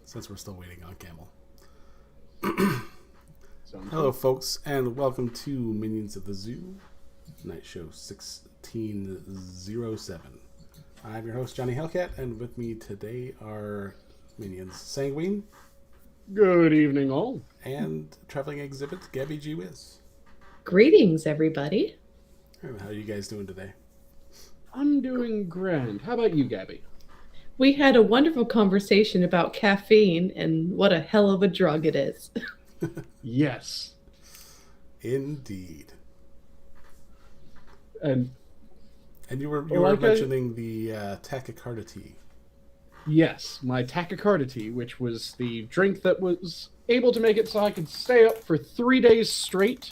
since we're still waiting on Camel. Hello, folks, and welcome to Minions of the Zoo, Night Show 1607. I'm your host, Johnny Hellcat, and with me today are Minions Sanguine. Good evening, all. And Traveling Exhibit, Gabby GeeWhiz. Greetings, everybody. How are you guys doing today? I'm doing grand. How about you, Gabby? We had a wonderful conversation about caffeine and what a hell of a drug it is. Yes. Indeed. And you were mentioning the tachycardia tea. Yes, my tachycardia tea, which was the drink that was able to make it so I could stay up for 3 days straight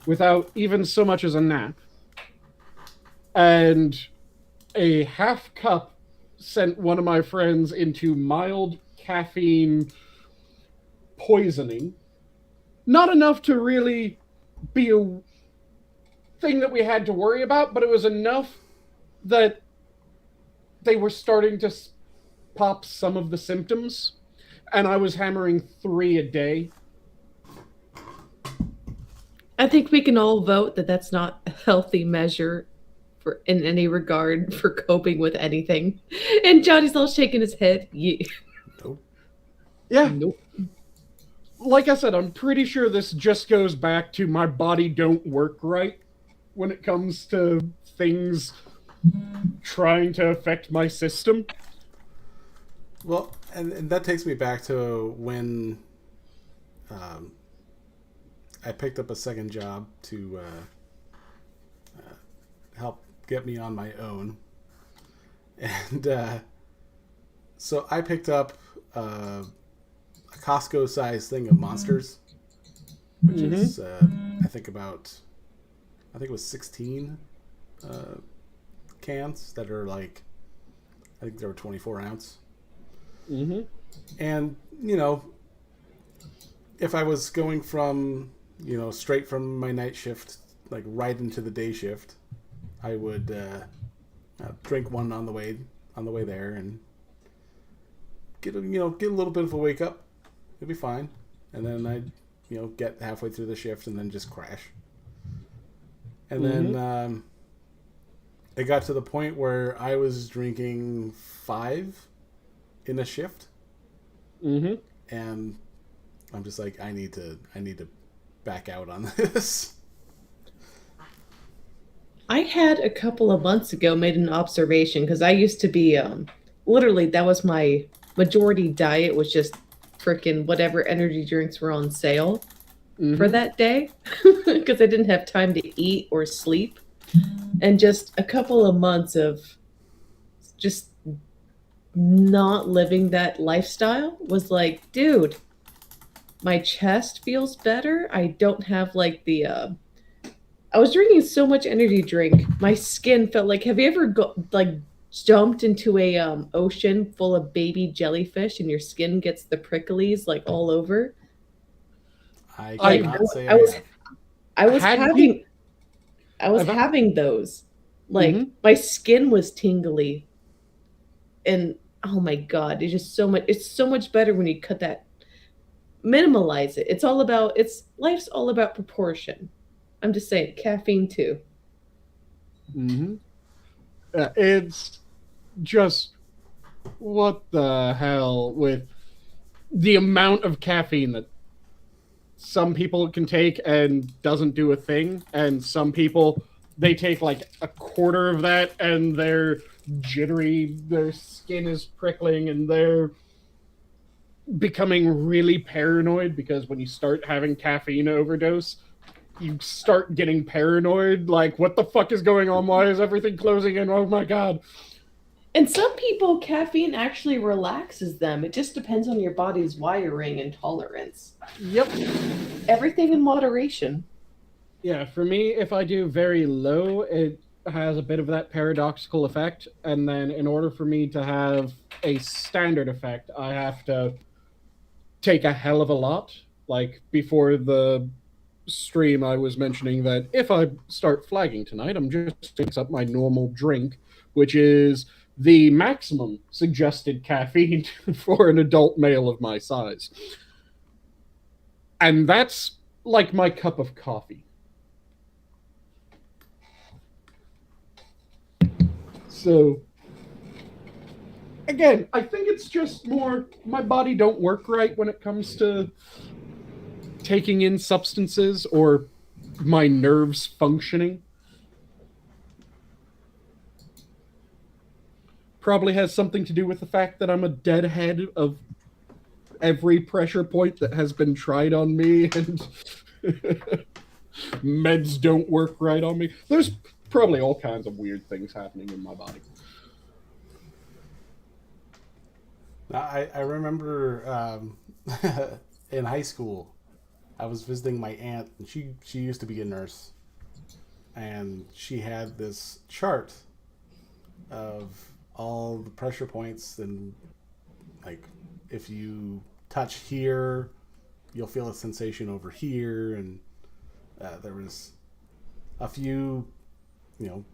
without even so much as a nap. And a half cup sent one of my friends into mild caffeine poisoning. Not enough to really be a thing that we had to worry about, but it was enough that they were starting to pop some of the symptoms, and I was hammering 3 a day. I think we can all vote that that's not a healthy measure for in any regard for coping with anything. And Johnny's all shaking his head. Yeah. Nope. Yeah. Nope. Like I said, I'm pretty sure this just goes back to my body don't work right when it comes to things trying to affect my system. Well, and that takes me back to when I picked up a second job to help get me on my own. And so I picked up a Costco-sized thing of Monsters, which is, I think it was 16 cans that are like, I think they were 24 ounce. Mm-hmm. And, you know, if I was going from, straight from my night shift, like right into the day shift, I would drink one on the way there and get a little bit of a wake up. It'd be fine. And then I'd, get halfway through the shift and then just crash. And then it got to the point where I was drinking 5 in a shift. Mm-hmm. And I'm just like, I need to back out on this. I had a couple of months ago made an observation because I used to be literally that was my majority diet, was just freaking whatever energy drinks were on sale for that day because I didn't have time to eat or sleep. And just a couple of months of just not living that lifestyle was like, dude, my chest feels better. I don't have like the I was drinking so much energy drink. My skin felt like, have you ever jumped into a ocean full of baby jellyfish and your skin gets the pricklies like all over? I was having those. Like my skin was tingly. And oh my god, it's so much better when you cut that, minimalize it. Life's all about proportion. I'm just saying, caffeine too. Mm-hmm. It's just, what the hell with the amount of caffeine that some people can take and doesn't do a thing, and some people, they take like a quarter of that and they're jittery, their skin is prickling, and they're becoming really paranoid because when you start having caffeine overdose, you start getting paranoid, like, what the fuck is going on? Why is everything closing in? Oh my god. And some people, caffeine actually relaxes them. It just depends on your body's wiring and tolerance. Yep. Everything in moderation. Yeah, for me, if I do very low, it has a bit of that paradoxical effect, and then in order for me to have a standard effect, I have to take a hell of a lot. Like, before the stream, I was mentioning that if I start flagging tonight, I'm just picking up my normal drink, which is the maximum suggested caffeine for an adult male of my size. And that's like my cup of coffee. So, again, I think it's just more my body don't work right when it comes to taking in substances or my nerves functioning. Probably has something to do with the fact that I'm a deadhead of every pressure point that has been tried on me, and meds don't work right on me. There's probably all kinds of weird things happening in my body. I remember in high school, I was visiting my aunt, and she used to be a nurse, and she had this chart of all the pressure points, and like if you touch here, you'll feel a sensation over here, and there was a few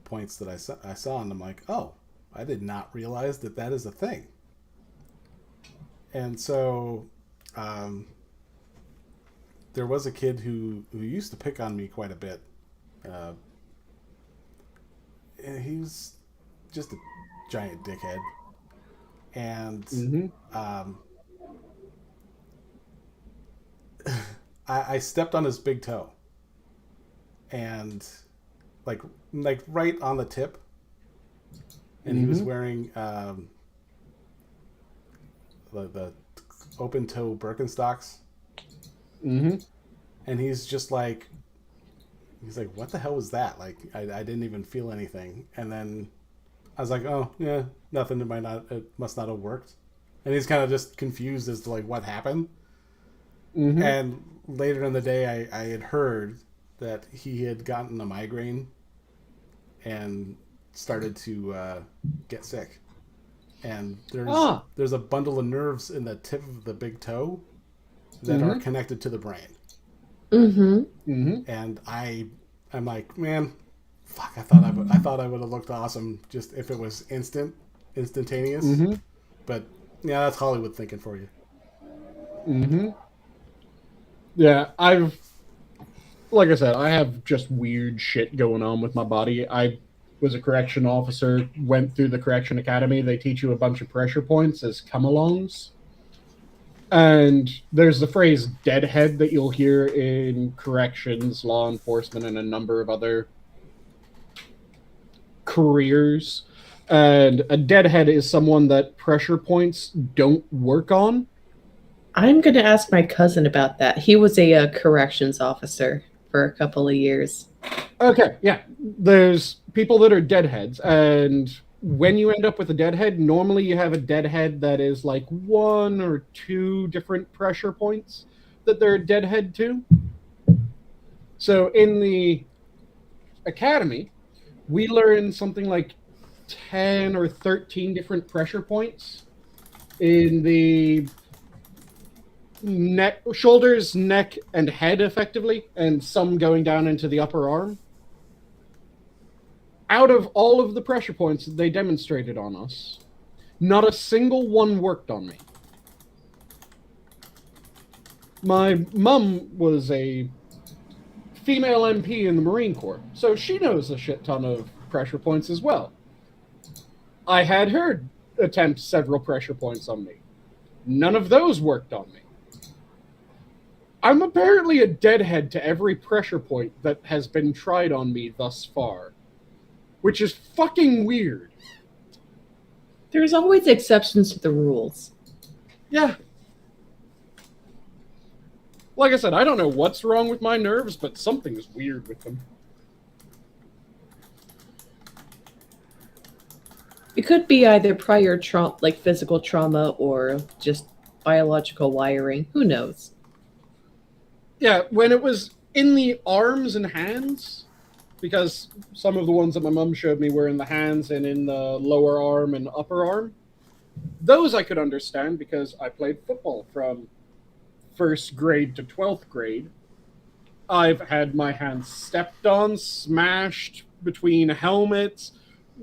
points that I saw, and I'm like, oh, I did not realize that is a thing. And so there was a kid who used to pick on me quite a bit. And he was just a giant dickhead. And I stepped on his big toe. And like right on the tip. And he was wearing the open toe Birkenstocks. And he's like, what the hell was that? Like, I didn't even feel anything. And then I was like, oh yeah, nothing. It must not have worked. And he's kind of just confused as to like what happened. And later in the day, I had heard that he had gotten a migraine and started to get sick. And there's a bundle of nerves in the tip of the big toe that are connected to the brain. And I'm like, man, fuck! I thought I would have looked awesome just if it was instantaneous. But yeah, that's Hollywood thinking for you. Yeah, like I said, I have just weird shit going on with my body. I was a correction officer, went through the correction academy. They teach you a bunch of pressure points as come-alongs. And there's the phrase deadhead that you'll hear in corrections, law enforcement, and a number of other careers. And a deadhead is someone that pressure points don't work on. I'm going to ask my cousin about that. He was a corrections officer for a couple of years. Okay, yeah. There's people that are deadheads, and when you end up with a deadhead, normally you have a deadhead that is like 1 or 2 different pressure points that they're a deadhead to. So in the academy, we learn something like 10 or 13 different pressure points in the neck, shoulders, neck, and head, effectively, and some going down into the upper arm. Out of all of the pressure points that they demonstrated on us, not a single one worked on me. My mum was a female MP in the Marine Corps, so she knows a shit ton of pressure points as well. I had her attempt several pressure points on me. None of those worked on me. I'm apparently a deadhead to every pressure point that has been tried on me thus far, which is fucking weird. There's always exceptions to the rules. Yeah. Like I said, I don't know what's wrong with my nerves, but something is weird with them. It could be either prior trauma, like physical trauma, or just biological wiring. Who knows? Yeah, when it was in the arms and hands, because some of the ones that my mom showed me were in the hands and in the lower arm and upper arm, those I could understand because I played football from 1st grade to 12th grade. I've had my hands stepped on, smashed between helmets.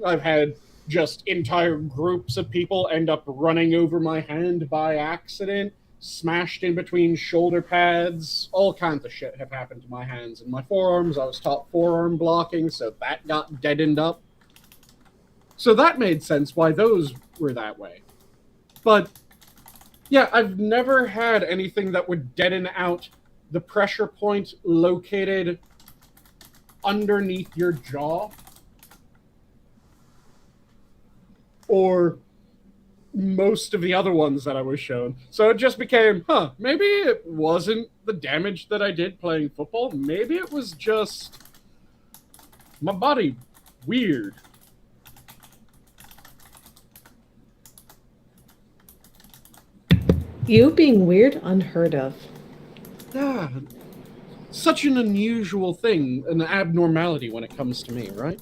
I've had just entire groups of people end up running over my hand by accident, smashed in between shoulder pads. All kinds of shit have happened to my hands and my forearms. I was taught forearm blocking, so that got deadened up. So that made sense why those were that way. But yeah, I've never had anything that would deaden out the pressure point located underneath your jaw, or most of the other ones that I was shown. So it just became, maybe it wasn't the damage that I did playing football. Maybe it was just my body weird. You being weird, unheard of. Yeah, such an unusual thing, an abnormality when it comes to me, right?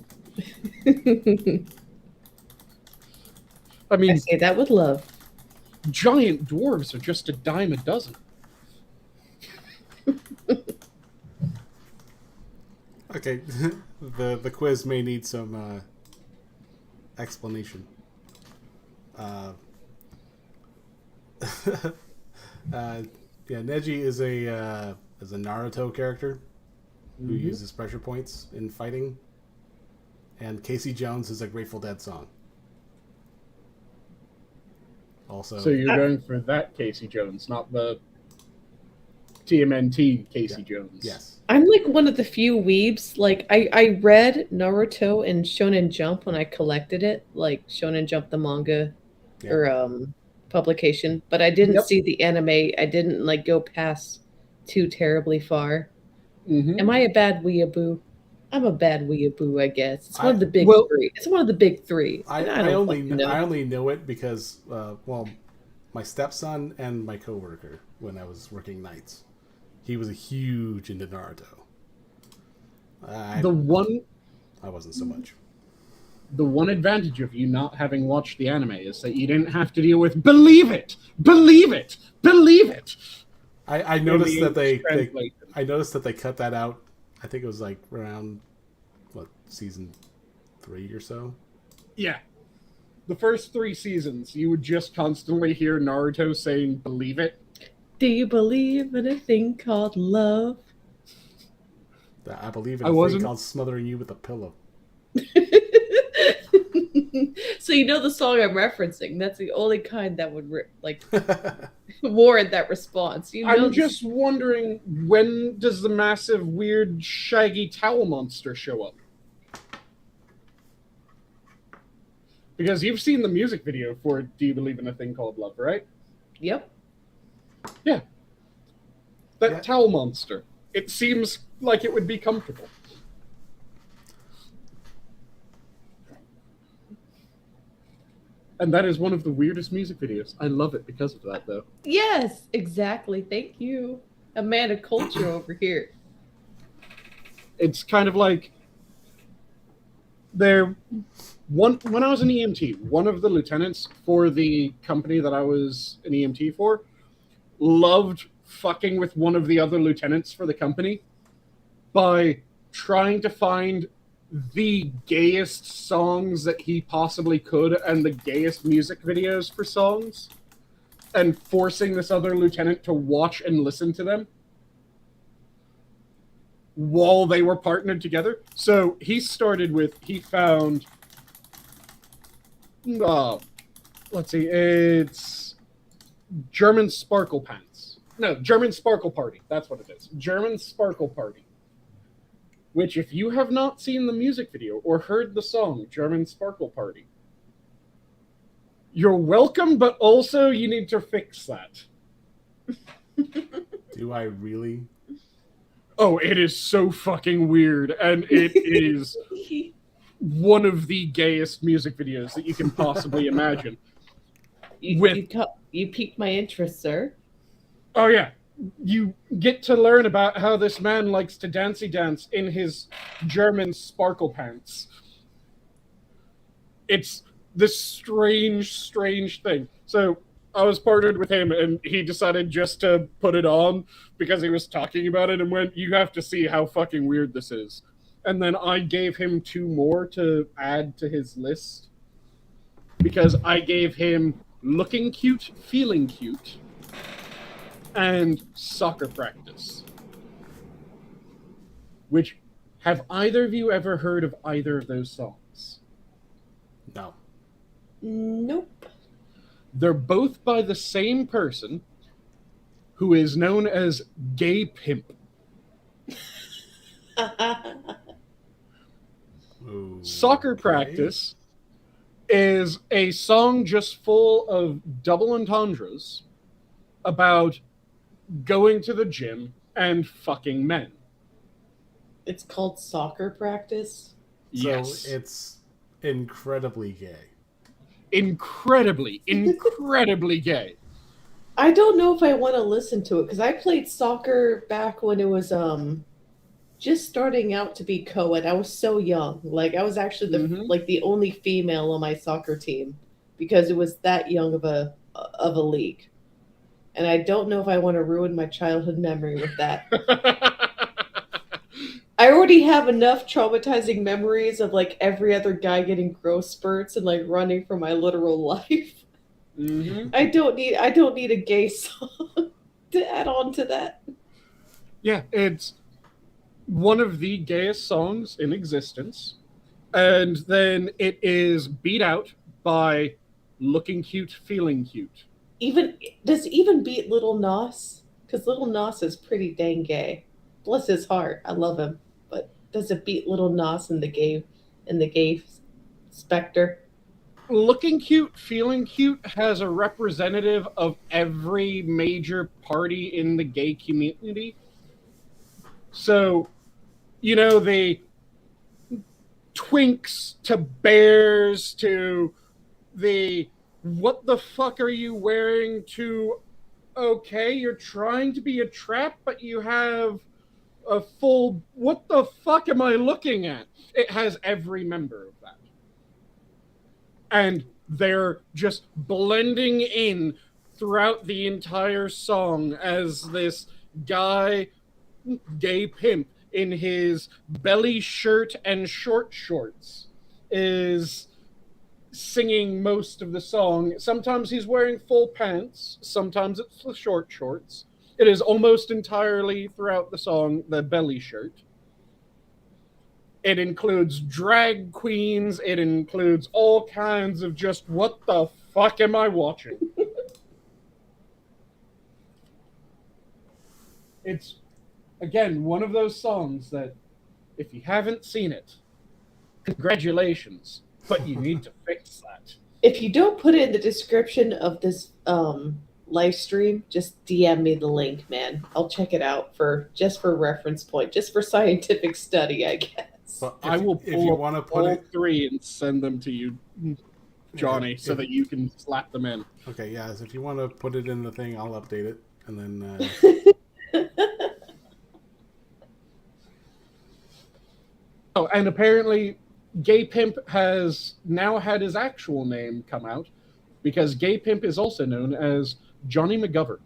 I mean, I say that with love. giant dwarves are just a dime a dozen. Okay, the quiz may need some explanation. Yeah, Neji is a Naruto character who uses pressure points in fighting, and Casey Jones is a Grateful Dead song. Also, So you're going for that Casey Jones, not the TMNT Casey Jones. yes. I'm like one of the few weebs. Like I read Naruto and Shonen Jump when I collected it, like Shonen Jump the manga or publication, but I didn't see the anime. I didn't like go past too terribly far. Am I a bad weeaboo? I'm a bad weeaboo, I guess. It's one of the big three. It's one of the big three. I only know it because my stepson and my coworker, when I was working nights, he was a huge into Naruto. I wasn't so much. The one advantage of you not having watched the anime is that you didn't have to deal with believe it. I noticed that they cut that out. I think it was like around season 3 or so. Yeah. The first 3 seasons, you would just constantly hear Naruto saying believe it. Do you believe in a thing called love? I believe in a thing called smothering you with a pillow. So you know the song I'm referencing. That's the only kind that would warrant that response. I'm just wondering, when does the massive, weird, shaggy towel monster show up? Because you've seen the music video for Do You Believe in a Thing Called Love, right? Yep. Yeah. That towel monster. It seems like it would be comfortable. And that is one of the weirdest music videos. I love it because of that, though. Yes, exactly. Thank you. A man of culture over here. It's kind of like when I was an EMT, one of the lieutenants for the company that I was an EMT for loved fucking with one of the other lieutenants for the company by trying to find the gayest songs that he possibly could and the gayest music videos for songs, and forcing this other lieutenant to watch and listen to them while they were partnered together. So he found let's see, it's German Sparkle Pants. No, German Sparkle Party. That's what it is. German Sparkle Party. Which, if you have not seen the music video or heard the song German Sparkle Party, you're welcome, but also you need to fix that. Do I really? Oh, it is so fucking weird, and it is one of the gayest music videos that you can possibly imagine. You piqued my interest, sir. Oh, yeah. You get to learn about how this man likes to dancey dance in his German sparkle pants. It's this strange thing. So I was partnered with him, and he decided just to put it on because he was talking about it and went, you have to see how fucking weird this is. And then I gave him 2 more to add to his list. because I gave him looking cute, feeling cute, and soccer practice. Which, have either of you ever heard of either of those songs? No. Nope. They're both by the same person, who is known as Gay Pimp. Soccer Practice is a song just full of double entendres about going to the gym and fucking men. It's called Soccer Practice? So Yes. it's incredibly gay. Incredibly gay. I don't know if I want to listen to it because I played soccer back when it was just starting out to be co-ed. I was so young. Like I was actually the only female on my soccer team because it was that young of a league. And I don't know if I want to ruin my childhood memory with that. I already have enough traumatizing memories of like every other guy getting growth spurts and like running for my literal life. Mm-hmm. I don't need a gay song to add on to that. Yeah, it's one of the gayest songs in existence. And then it is beat out by looking cute, feeling cute. Does it even beat Little Nas? Because Little Nas is pretty dang gay. Bless his heart. I love him. But does it beat Little Nas in the gay specter? Looking cute, feeling cute has a representative of every major party in the gay community. So, you know, the twinks to bears to the what the fuck are you wearing to okay, you're trying to be a trap, but you have a full what the fuck am I looking at? It has every member of that. And they're just blending in throughout the entire song as this guy, Gay Pimp, in his belly shirt and short shorts, is singing most of the song. Sometimes he's wearing full pants, sometimes it's the short shorts. It is almost entirely throughout the song the belly shirt. It includes drag queens. It includes all kinds of just, what the fuck am I watching? It's, again, one of those songs that, if you haven't seen it, congratulations, but you need to fix that. If you don't put it in the description of this live stream, just DM me the link, man. I'll check it out for reference point, just for scientific study, I guess. But I will pull up all it, 3 and send them to you, Johnny, so that you can slap them in. Okay, yeah. So if you want to put it in the thing, I'll update it, and then. Oh, and apparently, Gay Pimp has now had his actual name come out, because Gay Pimp is also known as Johnny McGovern.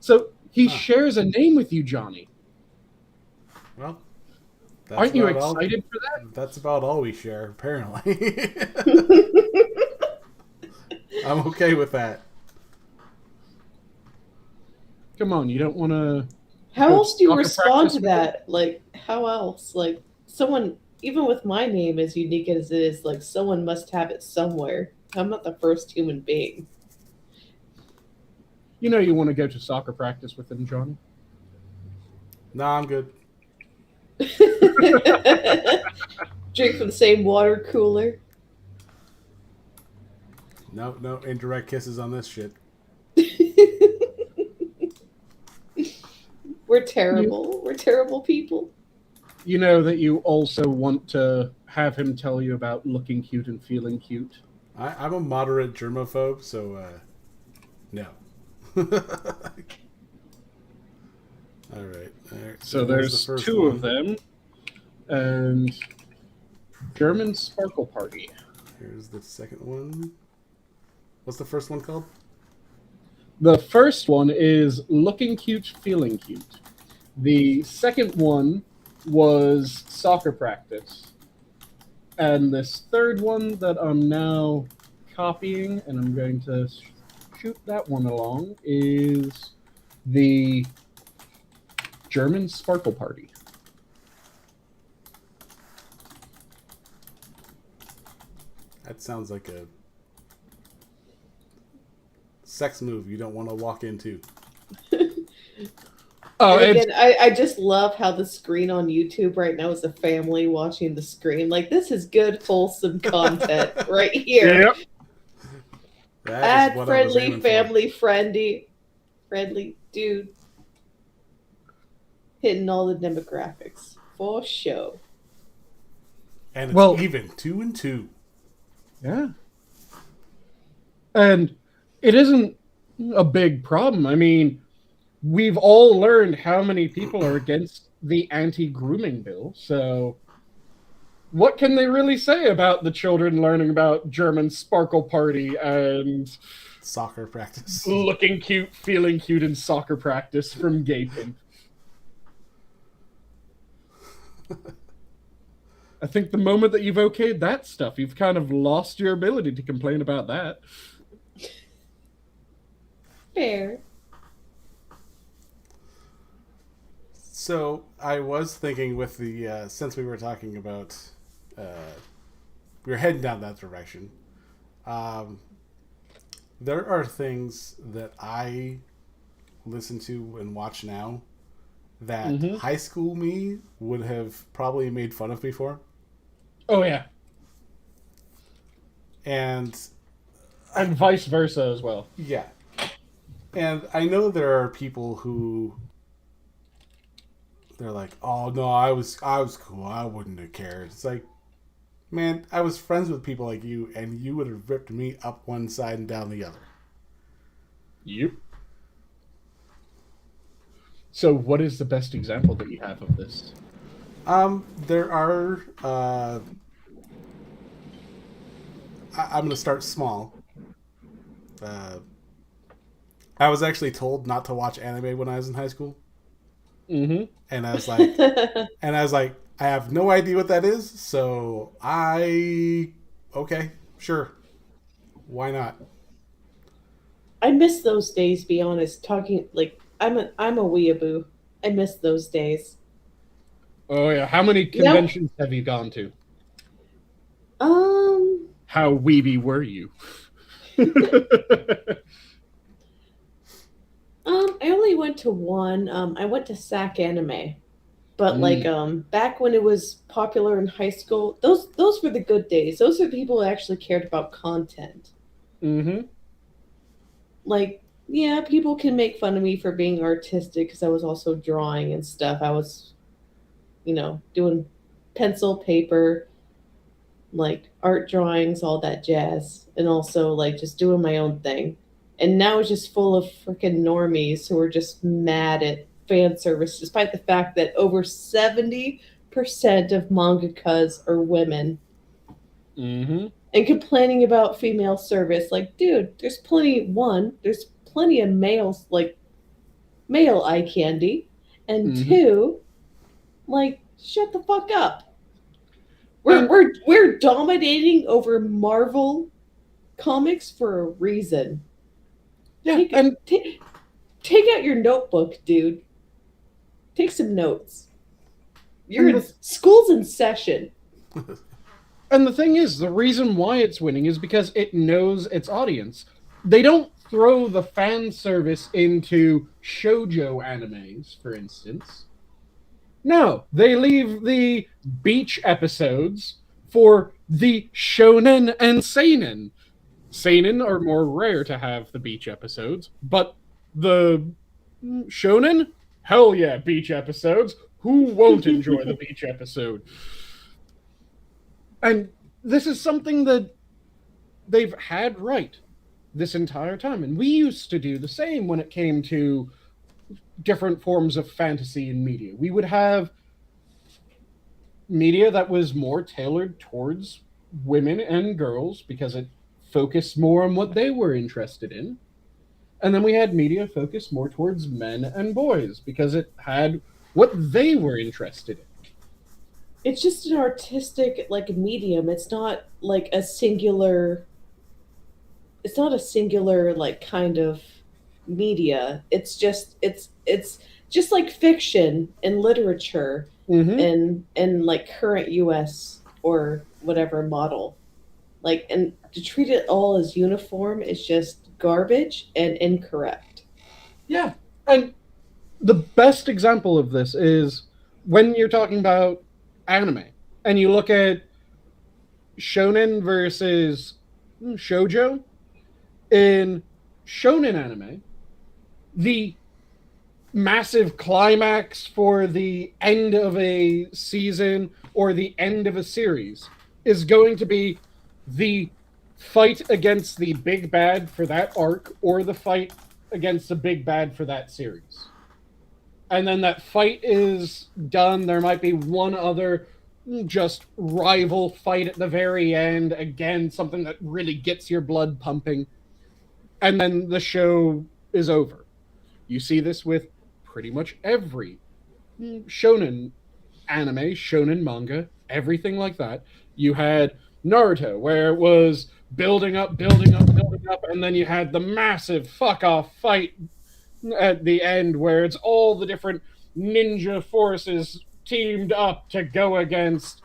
So he shares a name with you, Johnny. Well, aren't you excited for that? That's about all we share, apparently. I'm okay with that. Come on, you don't want to... How else do you respond to that? Like, how else? Like, someone, even with my name as unique as it is, like, someone must have it somewhere. I'm not the first human being. You know you want to go to soccer practice with him, Johnny? Nah, I'm good. Drink from the same water cooler. No indirect kisses on this shit. We're terrible. We're terrible people. You know that you also want to have him tell you about looking cute and feeling cute. I'm a moderate germaphobe, so no. All right. So there's the 2 of them, and German Sparkle Party. Here's the second one. What's the first one called? The first one is Looking Cute, Feeling Cute. The second one was Soccer Practice. And this third one that I'm now copying, and I'm going to shoot that one along, is the German Sparkle Party. That sounds like a sex move you don't want to walk into. Oh, and again, I just love how the screen on YouTube right now is a family watching the screen. Like, this is good, wholesome content right here. Yep. That is what I was Ad-friendly, aiming for. friendly dude. Hitting all the demographics. For sure. And it's even 2 and 2. Yeah. And it isn't a big problem. I mean, we've all learned how many people are against the anti-grooming bill, so what can they really say about the children learning about German Sparkle Party and soccer practice? Looking cute, feeling cute in soccer practice from Gay Pimp. I think the moment that you've okayed that stuff, you've kind of lost your ability to complain about that. Fair. So I was thinking with the since we were talking about we were heading down that direction. There are things that I listen to and watch now that high school me would have probably made fun of me for. Oh yeah, and vice versa as well. Yeah, and I know there are people who they're like, "Oh no, I was cool. I wouldn't have cared." It's like, man, I was friends with people like you, and you would have ripped me up one side and down the other. Yep. So, what is the best example that you have of this? There are. I'm going to start small. I was actually told not to watch anime when I was in high school. Mm-hmm. And I was like, I have no idea what that is, so okay, sure, why not? I miss those days. Be honest, talking like I'm a weeaboo. I miss those days. Oh yeah, how many conventions have you gone to? How weeby were you? I only went to one. I went to SAC Anime, but like back when it was popular in high school, those were the good days. Those are the people who actually cared about content. Mm-hmm. Like, yeah, people can make fun of me for being artistic because I was also drawing and stuff. I was, doing pencil, paper, like art drawings, all that jazz, and also like just doing my own thing. And now it's just full of freaking normies who are just mad at fan service, despite the fact that over 70% of mangakas are women. Mm-hmm. And complaining about female service. Like, dude, there's plenty of males, like, male eye candy. And two, like, shut the fuck up. We're dominating over Marvel comics for a reason. Yeah, take out your notebook, dude. Take some notes. School's in session. And the thing is, the reason why it's winning is because it knows its audience. They don't throw the fan service into shoujo animes, for instance. No, they leave the beach episodes for the shonen and seinen. Seinen are more rare to have the beach episodes, but the shonen, hell yeah, beach episodes. Who won't enjoy the beach episode? And this is something that they've had right this entire time. And we used to do the same when it came to different forms of fantasy in media. We would have media that was more tailored towards women and girls because it focused more on what they were interested in. And then we had media focused more towards men and boys because it had what they were interested in. It's just an artistic like medium. It's not like a singular. It's not a singular like kind of media. It's just like fiction and literature Mm-hmm. and like current US or whatever model. Like, and to treat it all as uniform is just garbage and incorrect. Yeah. And the best example of this is when you're talking about anime and you look at shonen versus shoujo. In shonen anime, the massive climax for the end of a season or the end of a series is going to be the fight against the big bad for that arc or the fight against the big bad for that series. And then that fight is done. There might be one other just rival fight at the very end. Again, something that really gets your blood pumping. And then the show is over. You see this with pretty much every shonen anime, shonen manga, everything like that. You had Naruto, where it was building up, building up, building up, and then you had the massive fuck off fight at the end where it's all the different ninja forces teamed up to go against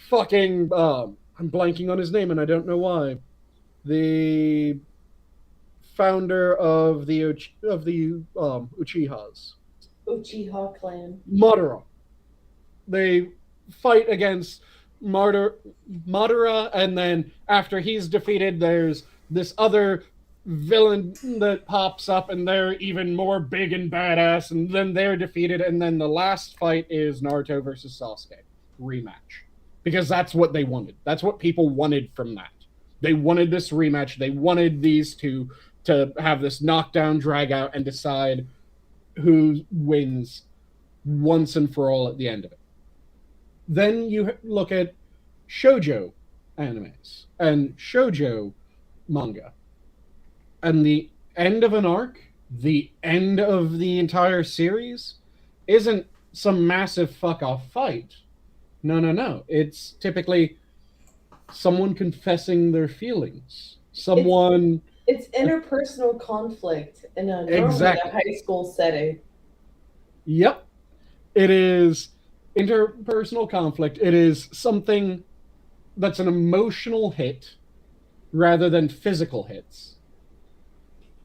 fucking I'm blanking on his name and I don't know why. The founder of the Uchihas, Uchiha clan. Madara. They fight against Madara, and then after he's defeated, there's this other villain that pops up, and they're even more big and badass, and then they're defeated, and then the last fight is Naruto versus Sasuke rematch, because that's what they wanted. That's what people wanted from that. They wanted this rematch. They wanted these two to have this knockdown, drag out, and decide who wins once and for all at the end of it. Then you look at shoujo animes and shoujo manga. And the end of an arc, the end of the entire series, isn't some massive fuck off fight. No, no, no. It's typically someone confessing their feelings. Someone. It's interpersonal conflict in a normally Exactly. a high school setting. Yep. It is interpersonal conflict. It is something that's an emotional hit rather than physical hits.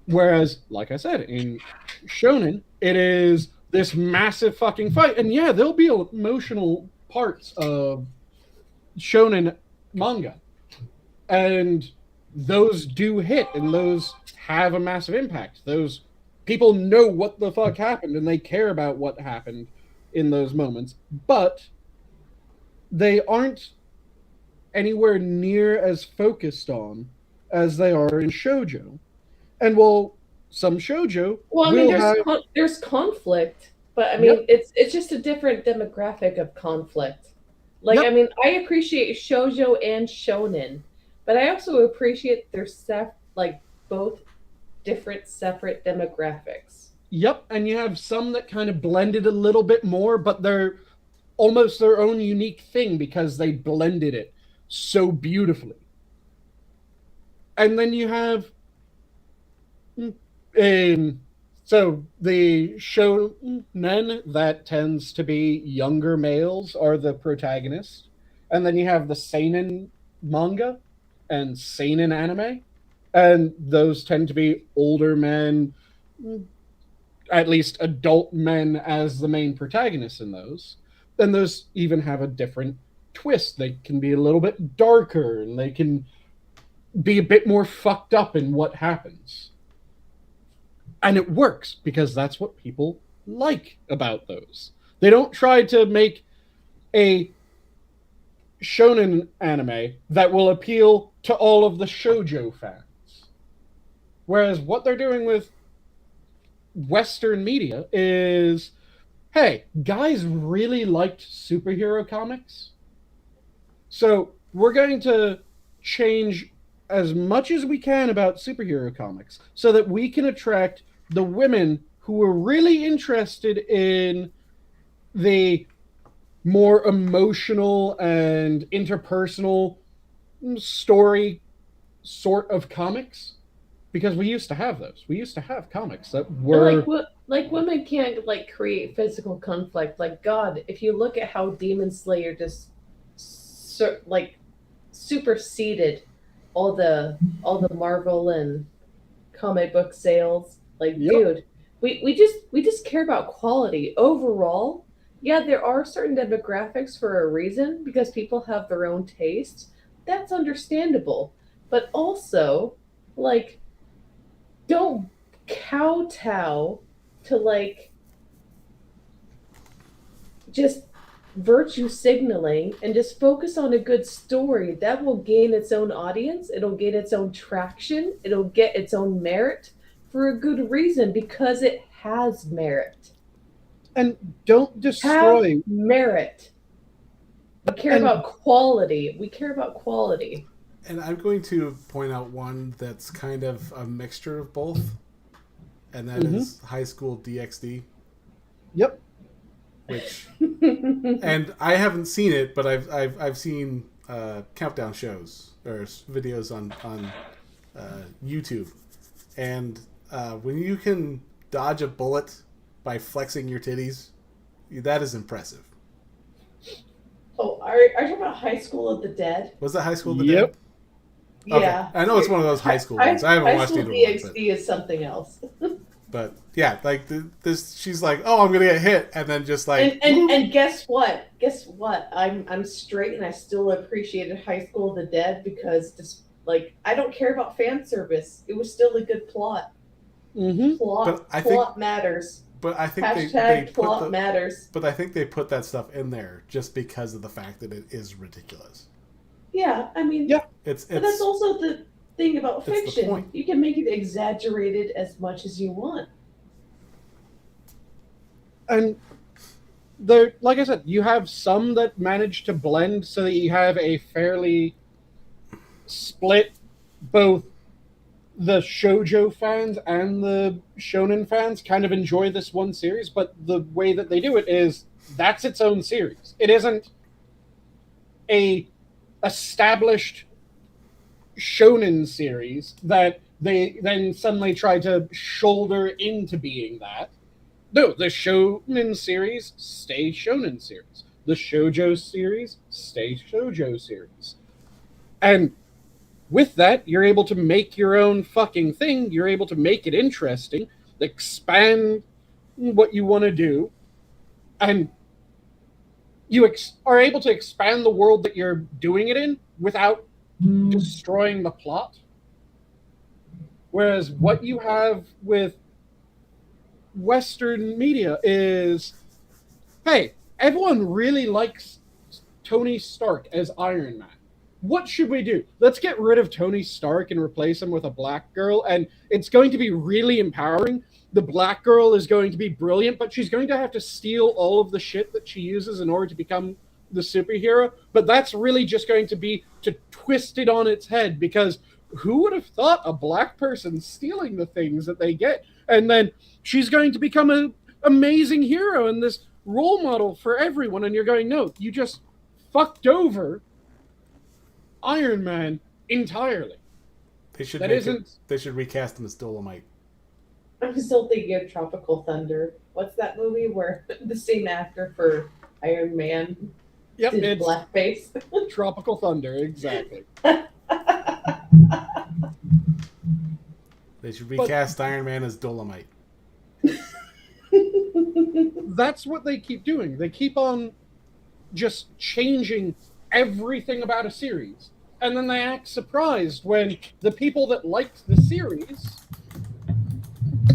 Whereas, like I said, in shonen, it is this massive fucking fight. And yeah, there'll be emotional parts of shonen manga. And those do hit and those have a massive impact. Those people know what the fuck happened and they care about what happened in those moments. But they aren't anywhere near as focused on as they are in shoujo. And well, some shoujo Well, I mean, will have there's conflict, but I mean, Yep. it's just a different demographic of conflict. Like, I Yep. mean, I appreciate shoujo and shonen, but I also appreciate their like both different separate demographics. Yep, and you have some that kind of blended a little bit more, but they're almost their own unique thing because they blended it so beautifully. And then you have so the shonen that tends to be younger males are the protagonists, and then you have the seinen manga and seinen anime, and those tend to be older men, at least adult men as the main protagonists in those. Then those even have a different twist. They can be a little bit darker and they can be a bit more fucked up in what happens. And it works because that's what people like about those. They don't try to make a shonen anime that will appeal to all of the shoujo fans. Whereas what they're doing with Western media is, hey, guys really liked superhero comics. So we're going to change as much as we can about superhero comics so that we can attract the women who are really interested in the more emotional and interpersonal story sort of comics, because we used to have those. We used to have comics that were like women can't like create physical conflict. Like God, if you look at how Demon Slayer just like superseded all the Marvel and comic book sales. Like, dude, we just care about quality overall. Yeah, there are certain demographics for a reason because people have their own tastes. That's understandable. But also, like, don't kowtow to like just virtue signaling and just focus on a good story that will gain its own audience, it'll gain its own traction, it'll get its own merit for a good reason because it has merit. And don't destroy merit. We care about quality. We care about quality. And I'm going to point out one that's kind of a mixture of both, and that is High School DxD. Yep. Which, and I haven't seen it, but I've seen countdown shows or videos on YouTube, and when you can dodge a bullet by flexing your titties, that is impressive. Oh, are you talking about High School of the Dead? Was that High School of the Dead? Okay. Yeah. I know it's one of those high school ones. I haven't watched either one. High School DxD is something else. But yeah, like this, she's like, "Oh, I'm gonna get hit," and then just like, and guess what? Guess what? I'm straight, and I still appreciated High School of the Dead because just like I don't care about fan service. It was still a good plot. Plot matters. But I think they plot matters. But I think they put that stuff in there just because of the fact that it is ridiculous. Yeah, I mean, yeah, but that's also the thing about fiction. You can make it exaggerated as much as you want. And there, like I said, you have some that manage to blend so that you have a fairly split, both the shoujo fans and the shonen fans kind of enjoy this one series, but the way that they do it is that's its own series. It isn't a established shonen series that they then suddenly try to shoulder into being that. No, the shonen series stay shonen series. The shoujo series stay shoujo series. And with that, you're able to make your own fucking thing. You're able to make it interesting, expand what you want to do, and you are able to expand the world that you're doing it in without destroying the plot. Whereas what you have with Western media is, hey, everyone really likes Tony Stark as Iron Man. What should we do? Let's get rid of Tony Stark and replace him with a black girl, and it's going to be really empowering. The black girl is going to be brilliant, but she's going to have to steal all of the shit that she uses in order to become the superhero. But that's really just going to be to twist it on its head, because who would have thought a black person stealing the things that they get? And then she's going to become an amazing hero and this role model for everyone. And you're going, no, you just fucked over Iron Man entirely. They should they should recast him as Dolomite. I'm still thinking of Tropical Thunder. What's that movie where the same actor for Iron Man did it's blackface? Tropical Thunder, exactly. They should recast Iron Man as Dolomite. That's what they keep doing. They keep on just changing everything about a series, and then they act surprised when the people that liked the series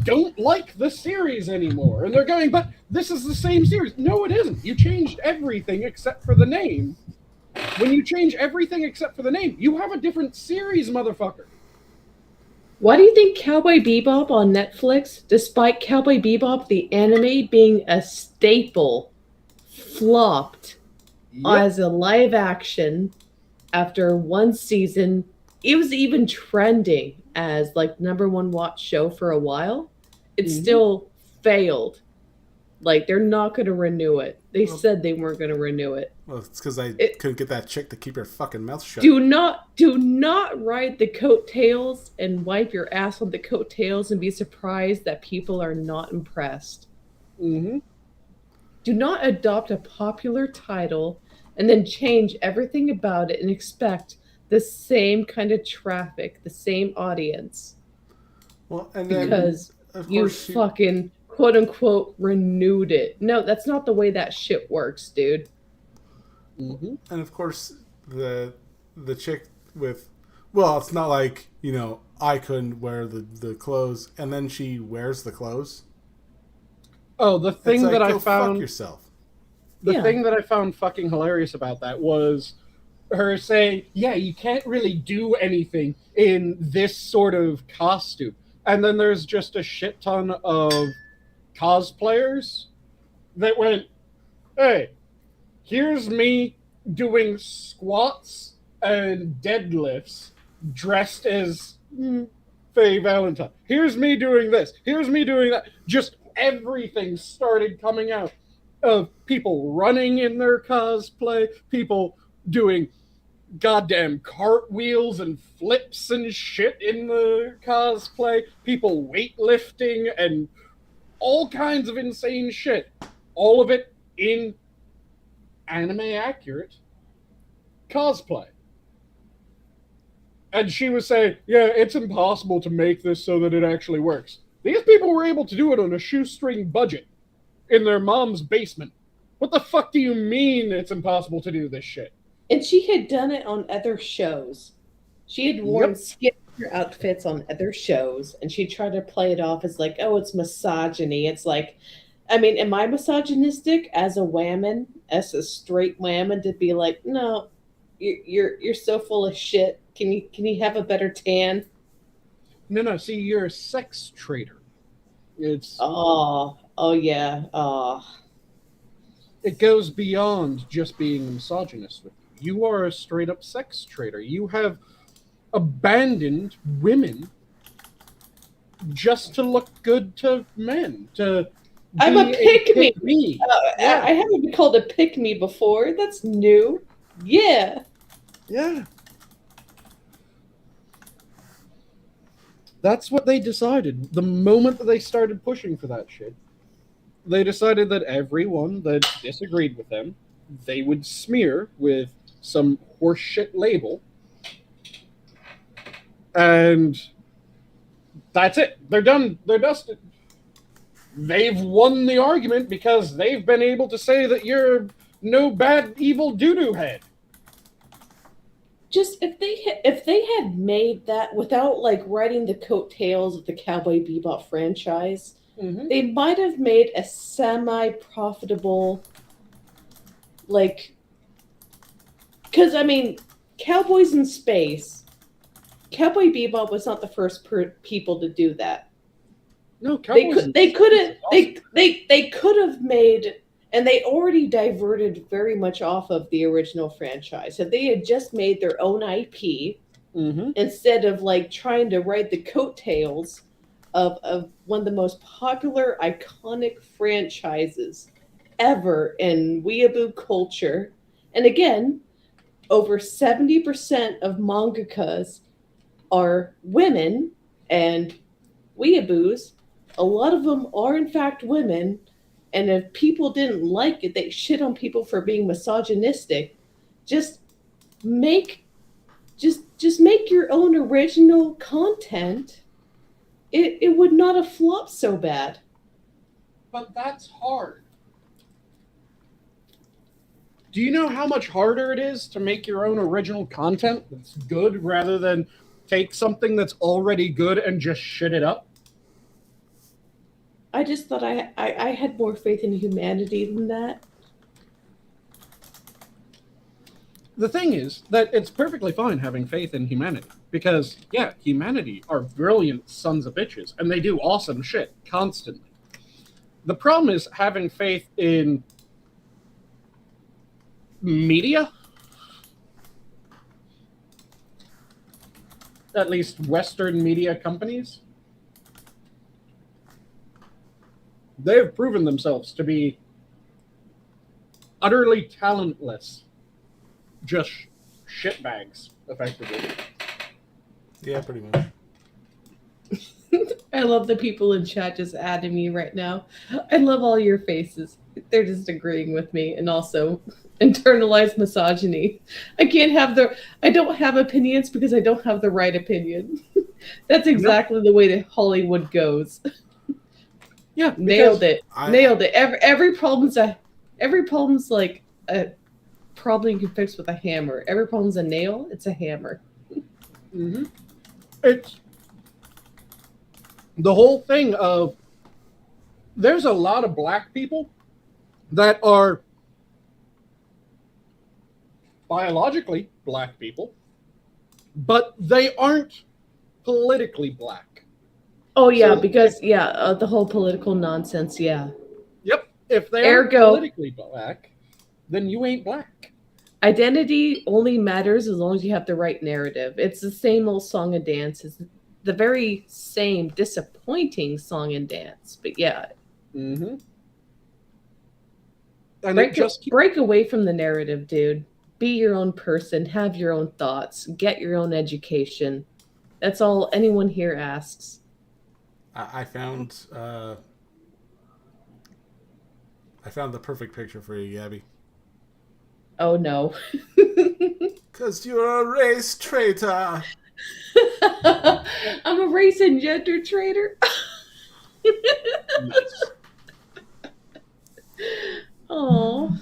don't like the series anymore, and they're going, but this is the same series. No, it isn't. You changed everything except for the name. When you change everything except for the name, you have a different series, motherfucker. Why do you think Cowboy Bebop on Netflix, despite Cowboy Bebop the anime being a staple, flopped as a live action after one season? It was even trending as like #1 watch show for a while. It still failed Like, they're not going to renew it. They Well- said they weren't going to renew it. Well, it's because I It- couldn't get that chick to keep her fucking mouth shut. Do not ride the coattails and wipe your ass on the coattails and be surprised that people are not impressed. Mm-hmm. Do not adopt a popular title and then change everything about it and expect the same kind of traffic, the same audience. Well, and then Because of you course fucking quote unquote renewed it. No, that's not the way that shit works, dude. Mm-hmm. and of course the chick with, well, it's not like, you know, I couldn't wear the clothes and then she wears the clothes. Oh, the thing It's like, that I go found fuck yourself. The Yeah. thing that I found fucking hilarious about that was her saying, yeah, you can't really do anything in this sort of costume. And then there's just a shit ton of cosplayers that went, hey, here's me doing squats and deadlifts dressed as Faye Valentine. Here's me doing this. Here's me doing that. Just everything started coming out of people running in their cosplay, people doing goddamn cartwheels and flips and shit in the cosplay, people weightlifting and all kinds of insane shit. All of it in anime accurate cosplay. And she was saying, yeah, it's impossible to make this so that it actually works. These people were able to do it on a shoestring budget in their mom's basement. What the fuck do you mean it's impossible to do this shit? And she had done it on other shows. She had worn Yep. Skep outfits on other shows, and she tried to play it off as like, oh, it's misogyny. It's like, I mean, am I misogynistic as a whammon, as a straight whammon, to be like, no, you're so full of shit. Can you have a better tan? No, see, you're a sex trader. It's Oh yeah. Oh. it goes beyond just being a misogynist with you. You are a straight up sex trader. You have abandoned women just to look good to men. To I'm a be pick-me. pick-me. I haven't been called a pick me before. That's new. Yeah. Yeah. That's what they decided. The moment that they started pushing for that shit, they decided that everyone that disagreed with them, they would smear with some horseshit label. And that's it. They're done. They're dusted. They've won the argument because they've been able to say that you're no bad, evil doo-doo head. Just if they had made that without like riding the coattails of the Cowboy Bebop franchise, Mm-hmm. they might have made a semi-profitable, like, because I mean, Cowboys in Space, Cowboy Bebop was not the first people to do that. No, They Cowboys could have made, and they already diverted very much off of the original franchise. If they had just made their own IP Mm-hmm. instead of like trying to ride the coattails of one of the most popular, iconic franchises ever in weeaboo culture. And again, over 70% of mangakas are women, and weeaboos, a lot of them are in fact women. And if people didn't like it, they shit on people for being misogynistic. Just make your own original content. It would not have flopped so bad. But that's hard. Do you know how much harder it is to make your own original content that's good rather than take something that's already good and just shit it up? I just thought I had more faith in humanity than that. The thing is that it's perfectly fine having faith in humanity because, yeah, humanity are brilliant sons of bitches and they do awesome shit constantly. The problem is having faith in media, at least Western media companies. they have proven themselves to be utterly talentless, just shitbags, effectively. Yeah, pretty much. I love the people in chat just adding me right now. I love all your faces. They're just agreeing with me, and also internalized misogyny. I don't have opinions because I don't have the right opinion. That's exactly the way that Hollywood goes. Yeah, Nailed it. Nailed it. Every problem's like a problem you can fix with a hammer. Every problem's a nail, it's a hammer. Mm-hmm. It's the whole thing of there's a lot of black people that are biologically black people, but they aren't politically black. Oh yeah, because the whole political nonsense. Yeah. Yep. If they are politically black, then you ain't black. Identity only matters as long as you have the right narrative. It's the same old song and dance. It's the very same disappointing song and dance. But yeah. Mm-hmm. And break away from the narrative, dude. Be your own person. Have your own thoughts. Get your own education. That's all anyone here asks. I found the perfect picture for you, Gabby. Oh no. 'Cause you're a race traitor. I'm a race and gender traitor. Nice. Oh.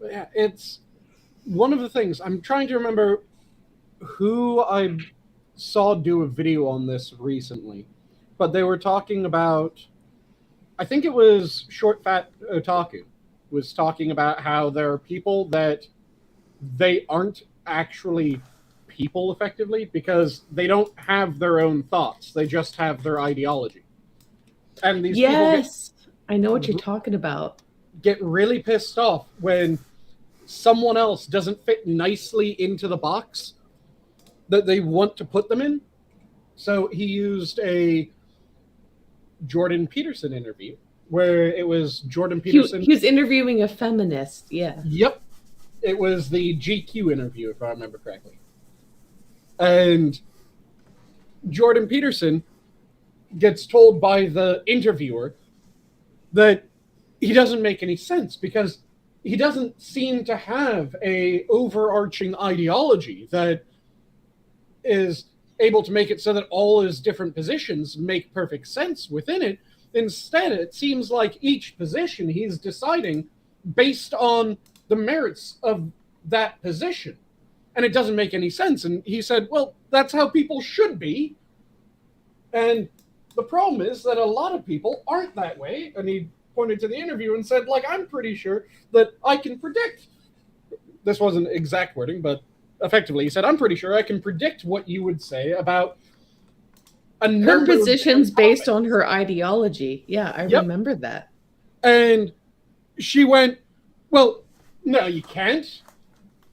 Yeah, it's one of the things. I'm trying to remember who I saw do a video on this recently, but they were talking about, I think it was Short Fat Otaku was talking about how there are people that they aren't actually people effectively because they don't have their own thoughts. They just have their ideology. And these people I know what you're talking about. Get really pissed off when someone else doesn't fit nicely into the box that they want to put them in. So he used a Jordan Peterson interview where it was Jordan Peterson. He was interviewing a feminist, yeah. Yep. It was the GQ interview, if I remember correctly. And Jordan Peterson gets told by the interviewer that he doesn't make any sense because he doesn't seem to have a overarching ideology that is able to make it so that all his different positions make perfect sense within it. Instead, it seems like each position he's deciding based on the merits of that position. And it doesn't make any sense. And he said, well, that's how people should be. And the problem is that a lot of people aren't that way. And he pointed to the interview and said, like, I'm pretty sure that I can predict. This wasn't exact wording, but effectively he said, I'm pretty sure I can predict what you would say about her positions based on her ideology. Yeah, I remember that. And she went, well, no, you can't.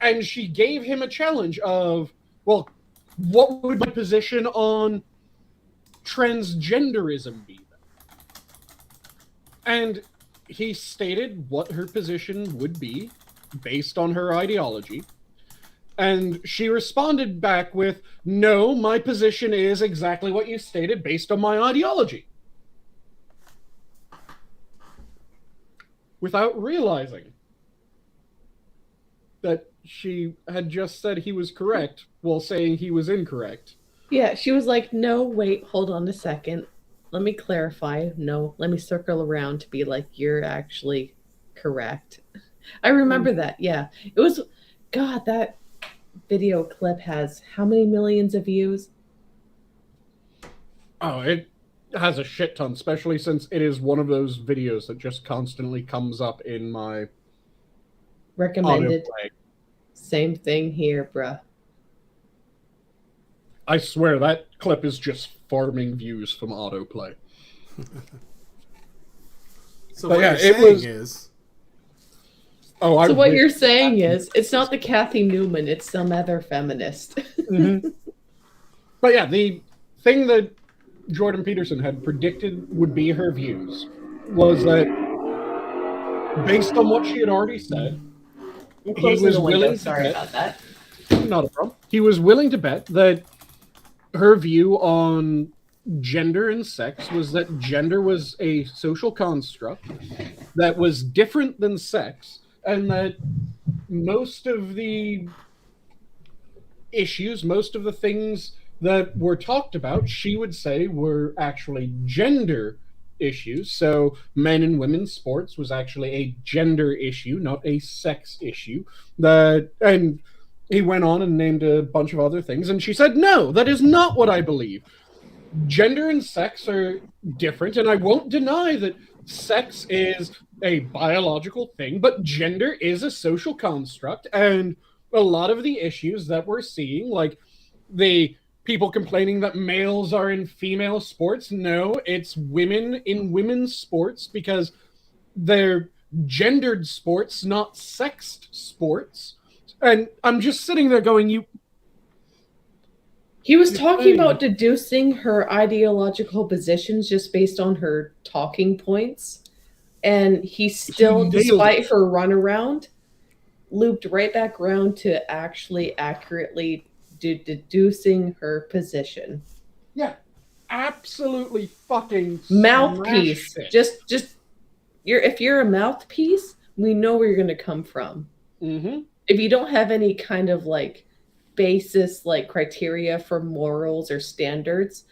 And she gave him a challenge of, well, what would my position on transgenderism be? And he stated what her position would be based on her ideology. And she responded back with, no, my position is exactly what you stated based on my ideology. Without realizing that she had just said he was correct while saying he was incorrect. Yeah, she was like, no, wait, hold on a second. Let me clarify. No, let me circle around to be like, you're actually correct. I remember that. Yeah. It was, God, that video clip has how many millions of views? Oh, it has a shit ton, especially since it is one of those videos that just constantly comes up in my recommended. Autoplay. Same thing here, bruh. I swear that clip is just farming views from autoplay. So what you're saying is... So what you're saying is, it's not the Kathy Newman, it's some other feminist. Mm-hmm. But yeah, the thing that Jordan Peterson had predicted would be her views was that, based on what she had already said, I'm he closing was the window. willing to Sorry bet, about that. not a problem. He was willing to bet that her view on gender and sex was that gender was a social construct that was different than sex, and that most of the issues, most of the things that were talked about, she would say were actually gender issues. So men and women's sports was actually a gender issue, not a sex issue. And he went on and named a bunch of other things, and she said, no, that is not what I believe. Gender and sex are different, and I won't deny that sex is a biological thing, but gender is a social construct, and a lot of the issues that we're seeing, like the people complaining that males are in female sports, no, it's women in women's sports because they're gendered sports, not sexed sports. And I'm just sitting there going, He was talking about deducing her ideological positions just based on her talking points. And he still, despite her runaround, looped right back around to actually accurately deducing her position. Yeah, absolutely fucking mouthpiece. Just if you're a mouthpiece, we know where you're going to come from. Mm-hmm. If you don't have any kind of like basis, like criteria for morals or standards,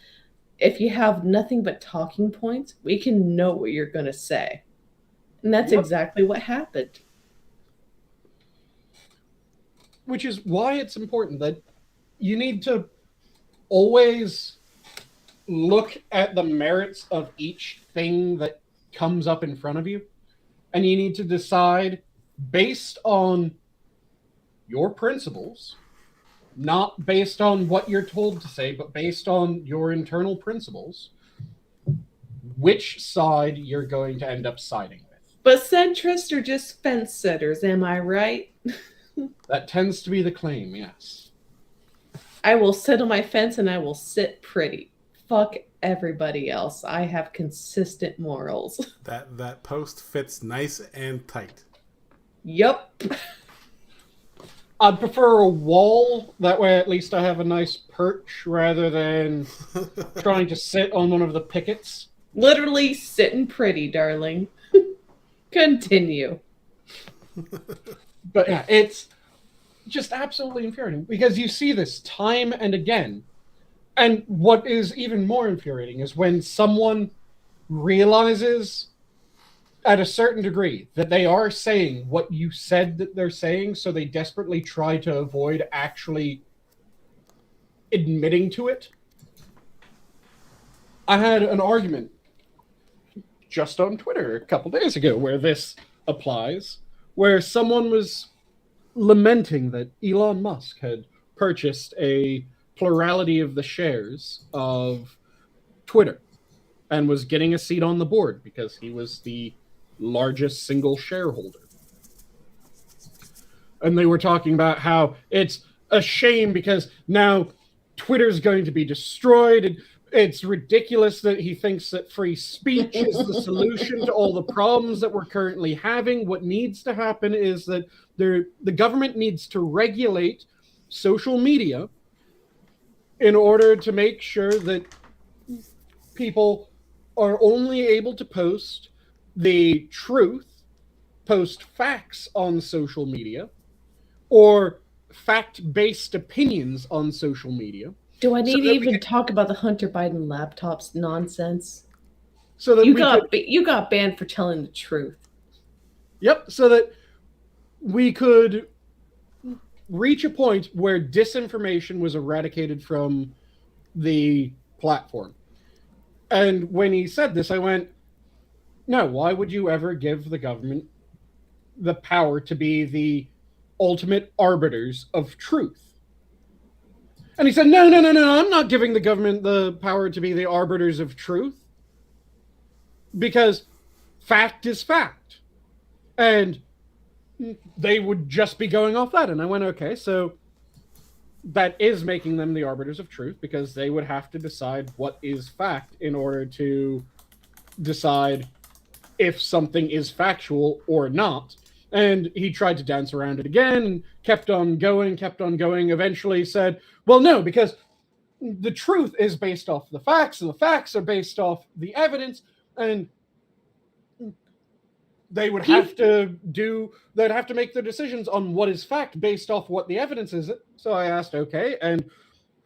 if you have nothing but talking points, we can know what you're going to say. And that's exactly what happened. Which is why it's important that you need to always look at the merits of each thing that comes up in front of you. And you need to decide based on your principles, not based on what you're told to say, but based on your internal principles, which side you're going to end up siding with. But centrists are just fence sitters, am I right? That tends to be the claim, yes. I will sit on my fence and I will sit pretty. Fuck everybody else. I have consistent morals. That post fits nice and tight. Yup. I'd prefer a wall. That way at least I have a nice perch rather than trying to sit on one of the pickets. Literally sitting pretty, darling. Continue. But yeah, it's just absolutely infuriating because you see this time and again. And what is even more infuriating is when someone realizes at a certain degree that they are saying what you said that they're saying, so they desperately try to avoid actually admitting to it. I had an argument just on Twitter a couple days ago where this applies, where someone was lamenting that Elon Musk had purchased a plurality of the shares of Twitter and was getting a seat on the board because he was the largest single shareholder. And they were talking about how it's a shame because now Twitter's going to be destroyed, and it's ridiculous that he thinks that free speech is the solution to all the problems that we're currently having. What needs to happen is that the government needs to regulate social media in order to make sure that people are only able to post the truth, post facts on social media, or fact-based opinions on social media. Do I need to even talk about the Hunter Biden laptops nonsense? So that you got banned for telling the truth. Yep, so that we could reach a point where disinformation was eradicated from the platform. And when he said this, I went, no, why would you ever give the government the power to be the ultimate arbiters of truth? And he said, no, I'm not giving the government the power to be the arbiters of truth. Because fact is fact. And they would just be going off that. And I went, okay, so that is making them the arbiters of truth, because they would have to decide what is fact in order to decide if something is factual or not. And he tried to dance around it again and kept on going, eventually said, well, no, because the truth is based off the facts, and the facts are based off the evidence, and they would have to make their decisions on what is fact based off what the evidence is. So I asked, okay, and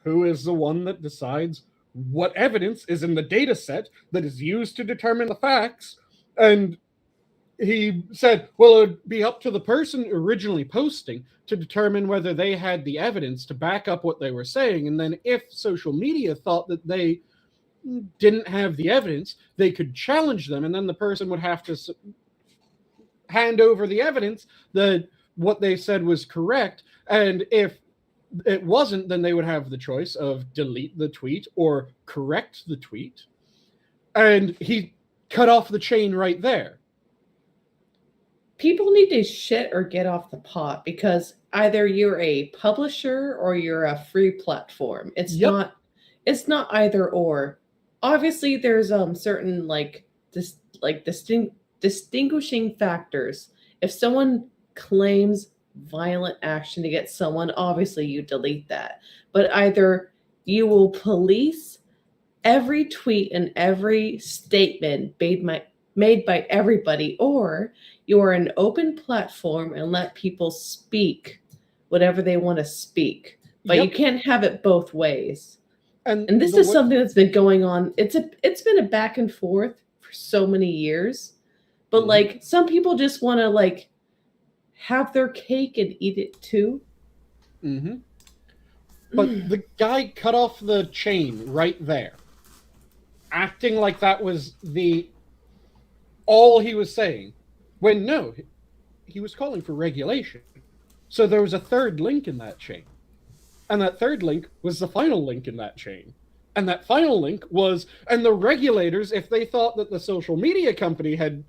who is the one that decides what evidence is in the data set that is used to determine the facts? And he said, well, it'd be up to the person originally posting to determine whether they had the evidence to back up what they were saying. And then if social media thought that they didn't have the evidence, they could challenge them, and then the person would have to hand over the evidence that what they said was correct. And if it wasn't, then they would have the choice of delete the tweet or correct the tweet. And he cut off the chain right there. People need to shit or get off the pot, because either you're a publisher or you're a free platform. It's not either or. Obviously there's certain distinguishing factors. If someone claims violent action against someone, obviously you delete that. But either you will police every tweet and every statement made by everybody, or you are an open platform and let people speak whatever they want to speak. But you can't have it both ways. And this is something that's been going on. It's been a back and forth for so many years. But like, some people just want to like have their cake and eat it too. Mm-hmm. But the guy cut off the chain right there, acting like that was all he was saying, when no, he was calling for regulation. So there was a third link in that chain. And that third link was the final link in that chain. And that final link was, and the regulators, if they thought that the social media company had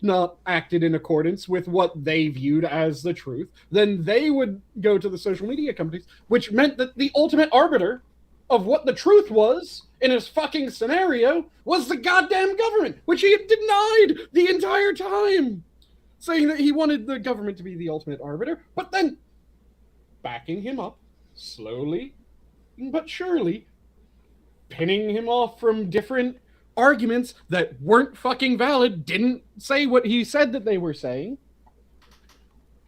not acted in accordance with what they viewed as the truth, then they would go to the social media companies, which meant that the ultimate arbiter of what the truth was in his fucking scenario was the goddamn government, which he had denied the entire time, saying that he wanted the government to be the ultimate arbiter, but then backing him up slowly but surely, pinning him off from different arguments that weren't fucking valid, didn't say what he said that they were saying,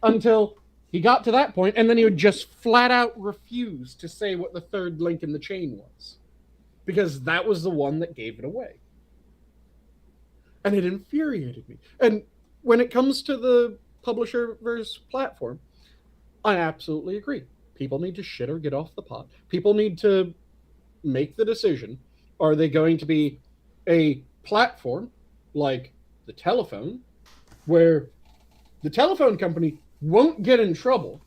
until he got to that point, and then he would just flat out refuse to say what the third link in the chain was, because that was the one that gave it away. And it infuriated me. And when it comes to the publisher versus platform, I absolutely agree. People need to shit or get off the pot. People need to make the decision. Are they going to be a platform like the telephone, where the telephone company won't get in trouble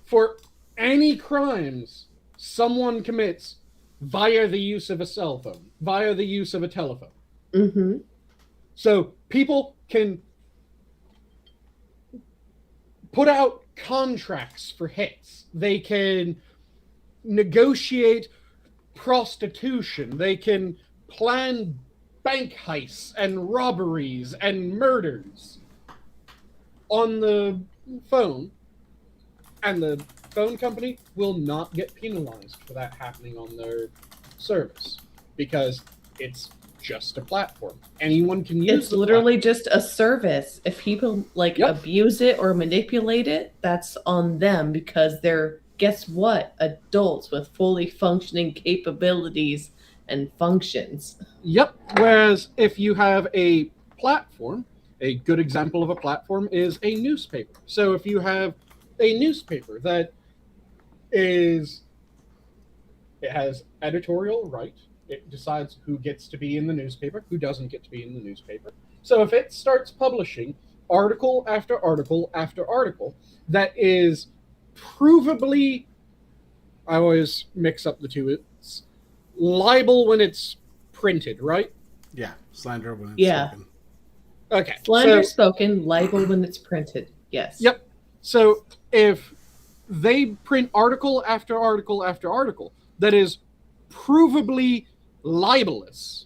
for any crimes someone commits via the use of a cell phone, via the use of a telephone? Mm-hmm. So people can put out contracts for hits. They can negotiate prostitution. They can plan bank heists and robberies and murders on the phone, and the phone company will not get penalized for that happening on their service, because it's just a platform. Anyone can use it. It's literally just a service. If people abuse it or manipulate it, that's on them, because they're, guess what, adults with fully functioning capabilities and functions. Yep. Whereas if you have a platform, a good example of a platform is a newspaper. So if you have a newspaper that it has editorial right, it decides who gets to be in the newspaper, who doesn't get to be in the newspaper. So if it starts publishing article after article after article that is provably, I always mix up the two, it's libel when it's printed, right? Yeah, slander when it's spoken. Okay. Slander spoken, libel when it's printed. Yes. Yep. So if they print article after article after article that is provably libelous,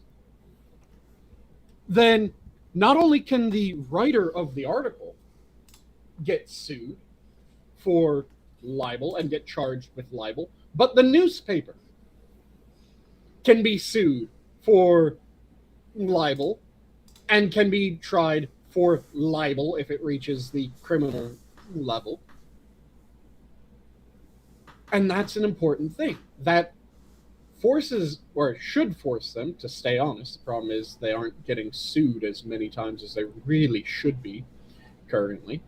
then not only can the writer of the article get sued for libel and get charged with libel, but the newspaper can be sued for libel and can be tried for libel if it reaches the criminal level. And that's an important thing. That forces, or should force them to stay honest. The problem is they aren't getting sued as many times as they really should be currently.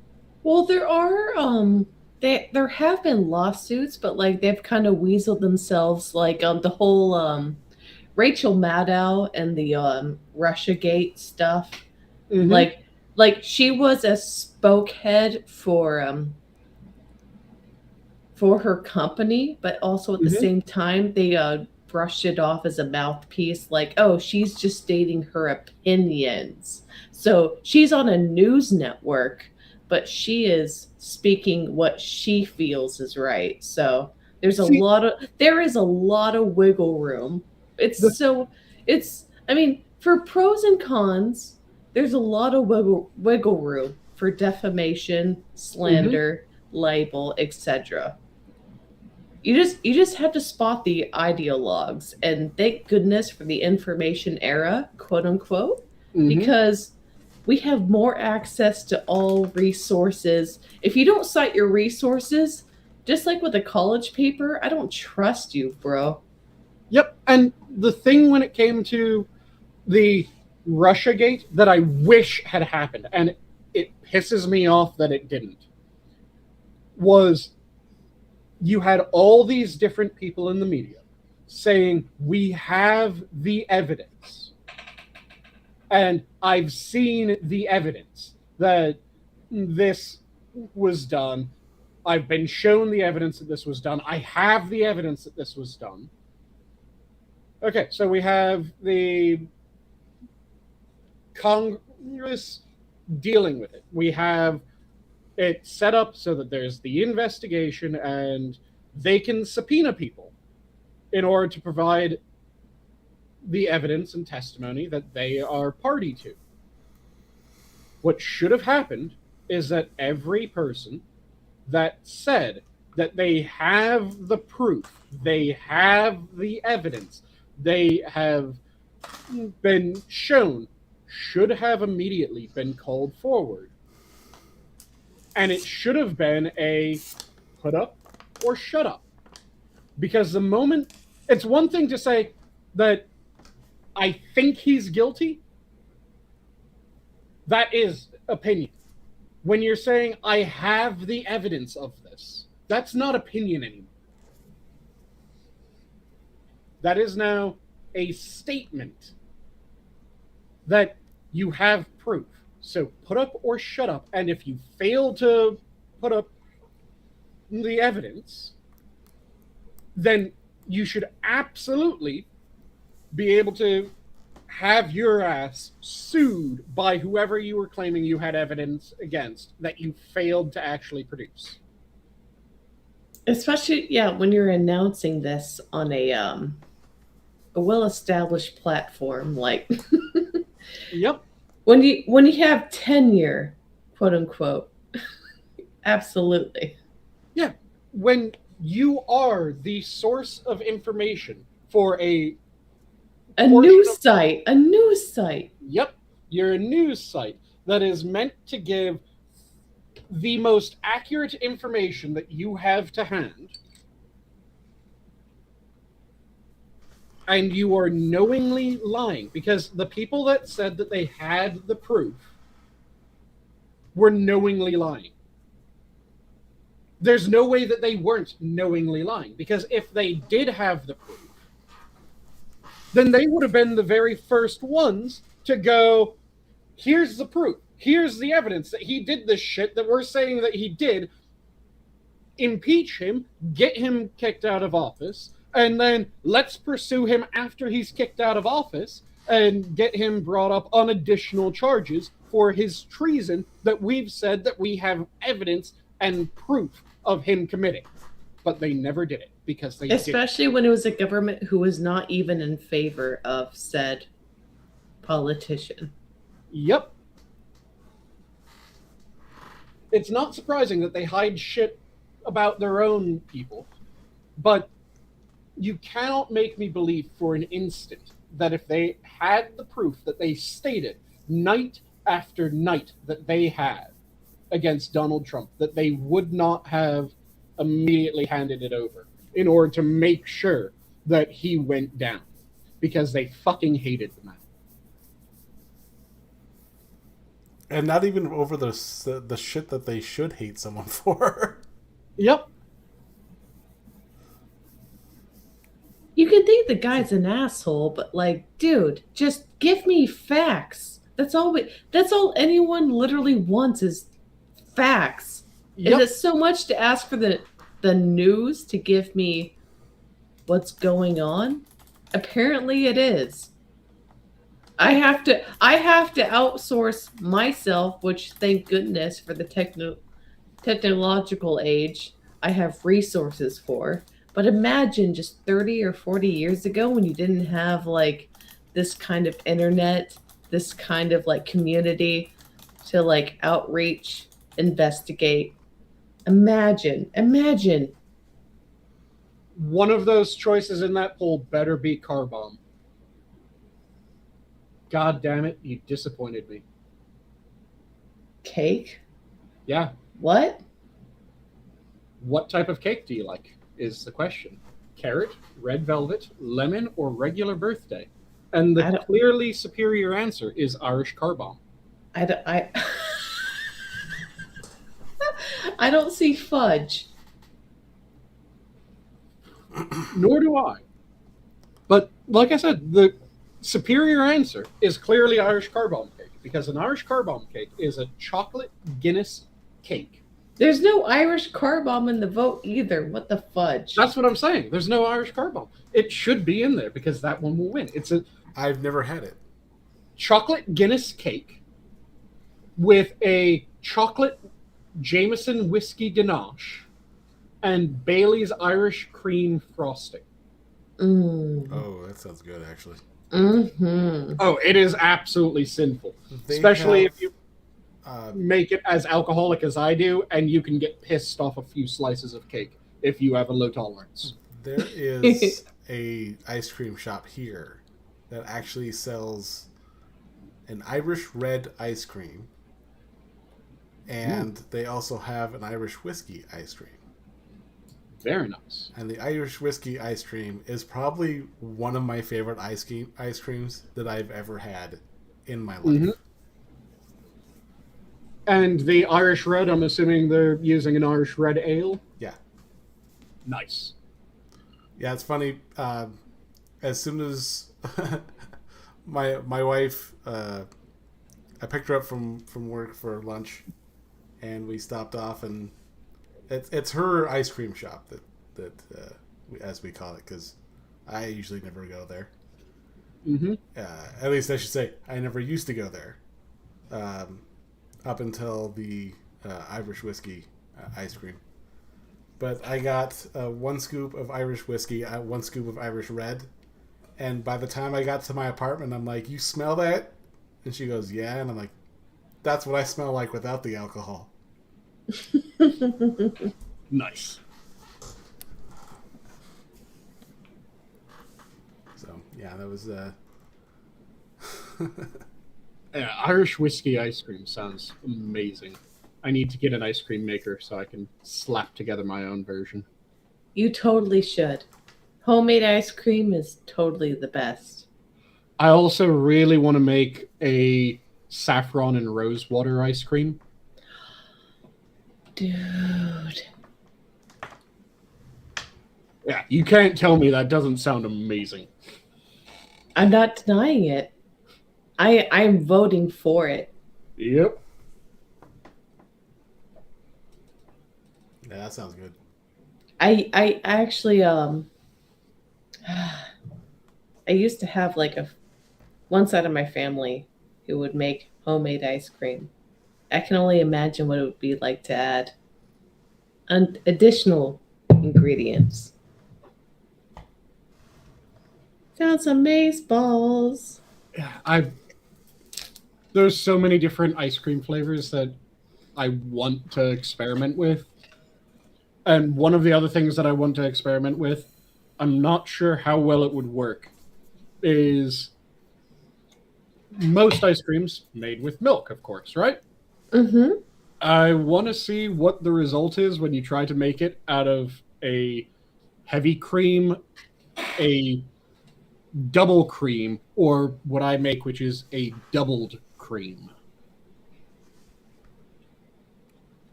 Well, there are there have been lawsuits, but like they've kind of weaseled themselves, like the whole Rachel Maddow and the Russiagate stuff. Mm-hmm. Like she was a spokehead for her company, but also at the same time they brushed it off as a mouthpiece, like, oh, she's just stating her opinions. So she's on a news network, but she is speaking what she feels is right. So there is a lot of wiggle room. I mean, for pros and cons, there's a lot of wiggle room for defamation, slander, libel, etc. You just have to spot the ideologues, and thank goodness for the information era, quote unquote, because we have more access to all resources. If you don't cite your resources, just like with a college paper, I don't trust you, bro. Yep, and the thing when it came to the Russiagate that I wish had happened, and it pisses me off that it didn't, was you had all these different people in the media saying, we have the evidence. And I've seen the evidence that this was done. I've been shown the evidence that this was done. I have the evidence that this was done. Okay, so we have the Congress dealing with it. We have it set up so that there's the investigation and they can subpoena people in order to provide the evidence and testimony that they are party to. What should have happened is that every person that said that they have the proof, they have the evidence, they have been shown, should have immediately been called forward. And it should have been a put up or shut up. Because the moment, it's one thing to say that I think he's guilty. That is opinion. When you're saying, I have the evidence of this, that's not opinion anymore. That is now a statement that you have proof. So put up or shut up. And if you fail to put up the evidence, then you should absolutely be able to have your ass sued by whoever you were claiming you had evidence against that you failed to actually produce. Especially, when you're announcing this on a well-established platform, like Yep. When you have tenure, quote unquote, absolutely. Yeah, when you are the source of information for a news site. Yep, you're a news site that is meant to give the most accurate information that you have to hand, and you are knowingly lying, because the people that said that they had the proof were knowingly lying. There's no way that they weren't knowingly lying, because if they did have the proof, then they would have been the very first ones to go, here's the proof, here's the evidence that he did this shit that we're saying that he did, impeach him, get him kicked out of office, and then let's pursue him after he's kicked out of office and get him brought up on additional charges for his treason that we've said that we have evidence and proof of him committing. But they never did it because they Especially when it was a government who was not even in favor of said politician. Yep. It's not surprising that they hide shit about their own people, but you cannot make me believe for an instant that if they had the proof that they stated night after night that they had against Donald Trump, that they would not have immediately handed it over in order to make sure that he went down, because they fucking hated the man. And not even over the shit that they should hate someone for. Yep. You can think the guy's an asshole, but like, dude, just give me facts. That's all anyone literally wants is facts. Yep. Is it so much to ask for the news to give me what's going on? Apparently it is. I have to outsource myself, which thank goodness for the technological age I have resources for. But imagine just 30 or 40 years ago when you didn't have like this kind of internet, this kind of like community to like outreach, investigate. Imagine. One of those choices in that poll better be car bomb. God damn it, you disappointed me. Cake? Yeah. What? What type of cake do you like is the question. Carrot, red velvet, lemon, or regular birthday? And the clearly superior answer is Irish car bomb. I don't see fudge. Nor do I. But like I said, the superior answer is clearly Irish car bomb cake, because an Irish car bomb cake is a chocolate Guinness cake. There's no Irish car bomb in the vote either. What the fudge? That's what I'm saying. There's no Irish car bomb. It should be in there because that one will win. I've never had it. Chocolate Guinness cake with a chocolate Jameson whiskey ganache and Bailey's Irish cream frosting. Oh, that sounds good, actually. Mm-hmm. Oh, it is absolutely sinful. Especially if you make it as alcoholic as I do, and you can get pissed off a few slices of cake if you have a low tolerance. There is a ice cream shop here that actually sells an Irish red ice cream, and they also have an Irish whiskey ice cream. Very nice. And the Irish whiskey ice cream is probably one of my favorite ice creams that I've ever had in my life. Mm-hmm. And the Irish red, I'm assuming they're using an Irish red ale? Yeah. Nice. Yeah, it's funny. As soon as my wife, I picked her up from work for lunch, and we stopped off, and it's her ice cream shop that as we call it, because I usually never go there. Mm-hmm. At least I should say I never used to go there, up until the Irish whiskey ice cream. But I got 1 scoop of Irish whiskey, 1 scoop of Irish red, and by the time I got to my apartment, I'm like, "You smell that?" And she goes, "Yeah," and I'm like, "That's what I smell like without the alcohol." Nice. So yeah, that was Yeah, Irish whiskey ice cream sounds amazing. I need to get an ice cream maker so I can slap together my own version. You totally should. Homemade ice cream is totally the best. I also really want to make a saffron and rose water ice cream. Dude. Yeah, you can't tell me that doesn't sound amazing. I'm not denying it. I'm voting for it. Yep. yeah, that sounds good. I actually I used to have like one side of my family who would make homemade ice cream. I can only imagine what it would be like to add additional ingredients. Found some mace balls. There's so many different ice cream flavors that I want to experiment with. And one of the other things that I want to experiment with, I'm not sure how well it would work, is most ice creams made with milk, of course, right? Mm-hmm. I want to see what the result is when you try to make it out of a heavy cream, a double cream, or what I make, which is a doubled cream.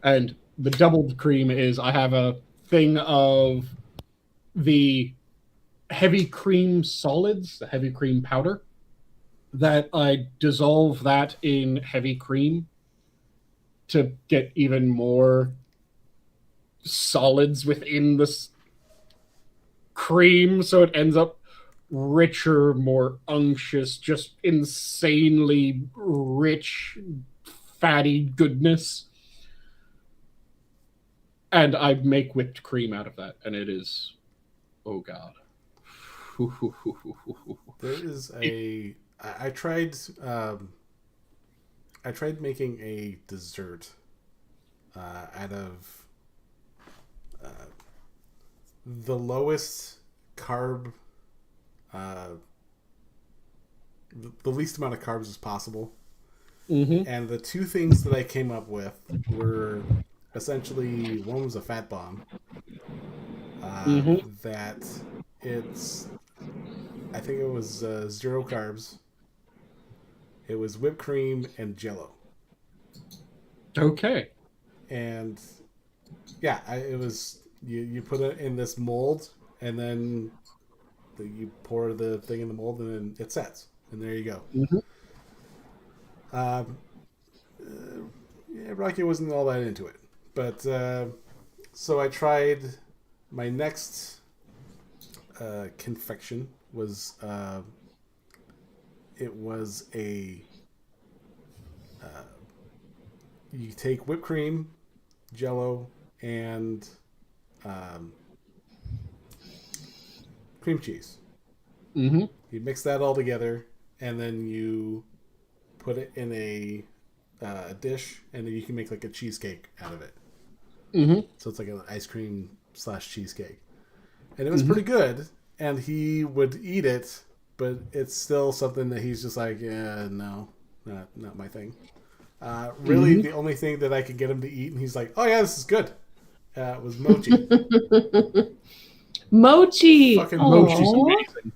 And the doubled cream is I have a thing of the heavy cream solids, the heavy cream powder, that I dissolve that in heavy cream to get even more solids within this cream, so it ends up richer, more unctuous, just insanely rich, fatty goodness. And I make whipped cream out of that, and it is, oh god. There is a. I tried making a dessert out of the lowest carb, the least amount of carbs as possible. Mm-hmm. And the two things that I came up with were essentially, one was a fat bomb. That it's, I think it was 0 carbs. It was whipped cream and Jell-O. Okay. And yeah, it was, you put it in this mold, and then you pour the thing in the mold, and then it sets, and there you go. Mm-hmm. Yeah, Rocky wasn't all that into it, but so I tried my next confection was it was a you take whipped cream, Jell-O, and cream cheese. Mm-hmm. You mix that all together, and then you put it in a dish, and then you can make like a cheesecake out of it. Mm-hmm. So it's like an ice cream / cheesecake, and it was pretty good. And he would eat it, but it's still something that he's just like, yeah, no, not my thing. Really, the only thing that I could get him to eat, and he's like, oh yeah, this is good, was Mochi. Mochi! Fucking Aww. Mochi's amazing.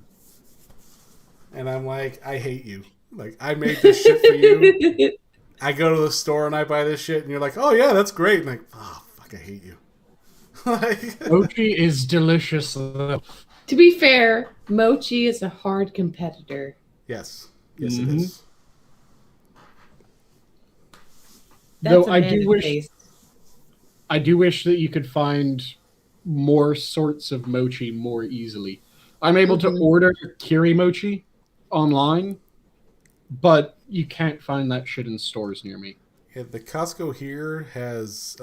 And I'm like, I hate you. Like, I made this shit for you. I go to the store and I buy this shit, and you're like, oh yeah, that's great. And like, oh, fuck, I hate you. Like, Mochi is delicious, though. To be fair, Mochi is a hard competitor. yes, it is. That's Though a I do wish that you could find more sorts of mochi more easily. I'm able to order Kiri mochi online, but you can't find that shit in stores near me. Yeah, the Costco here has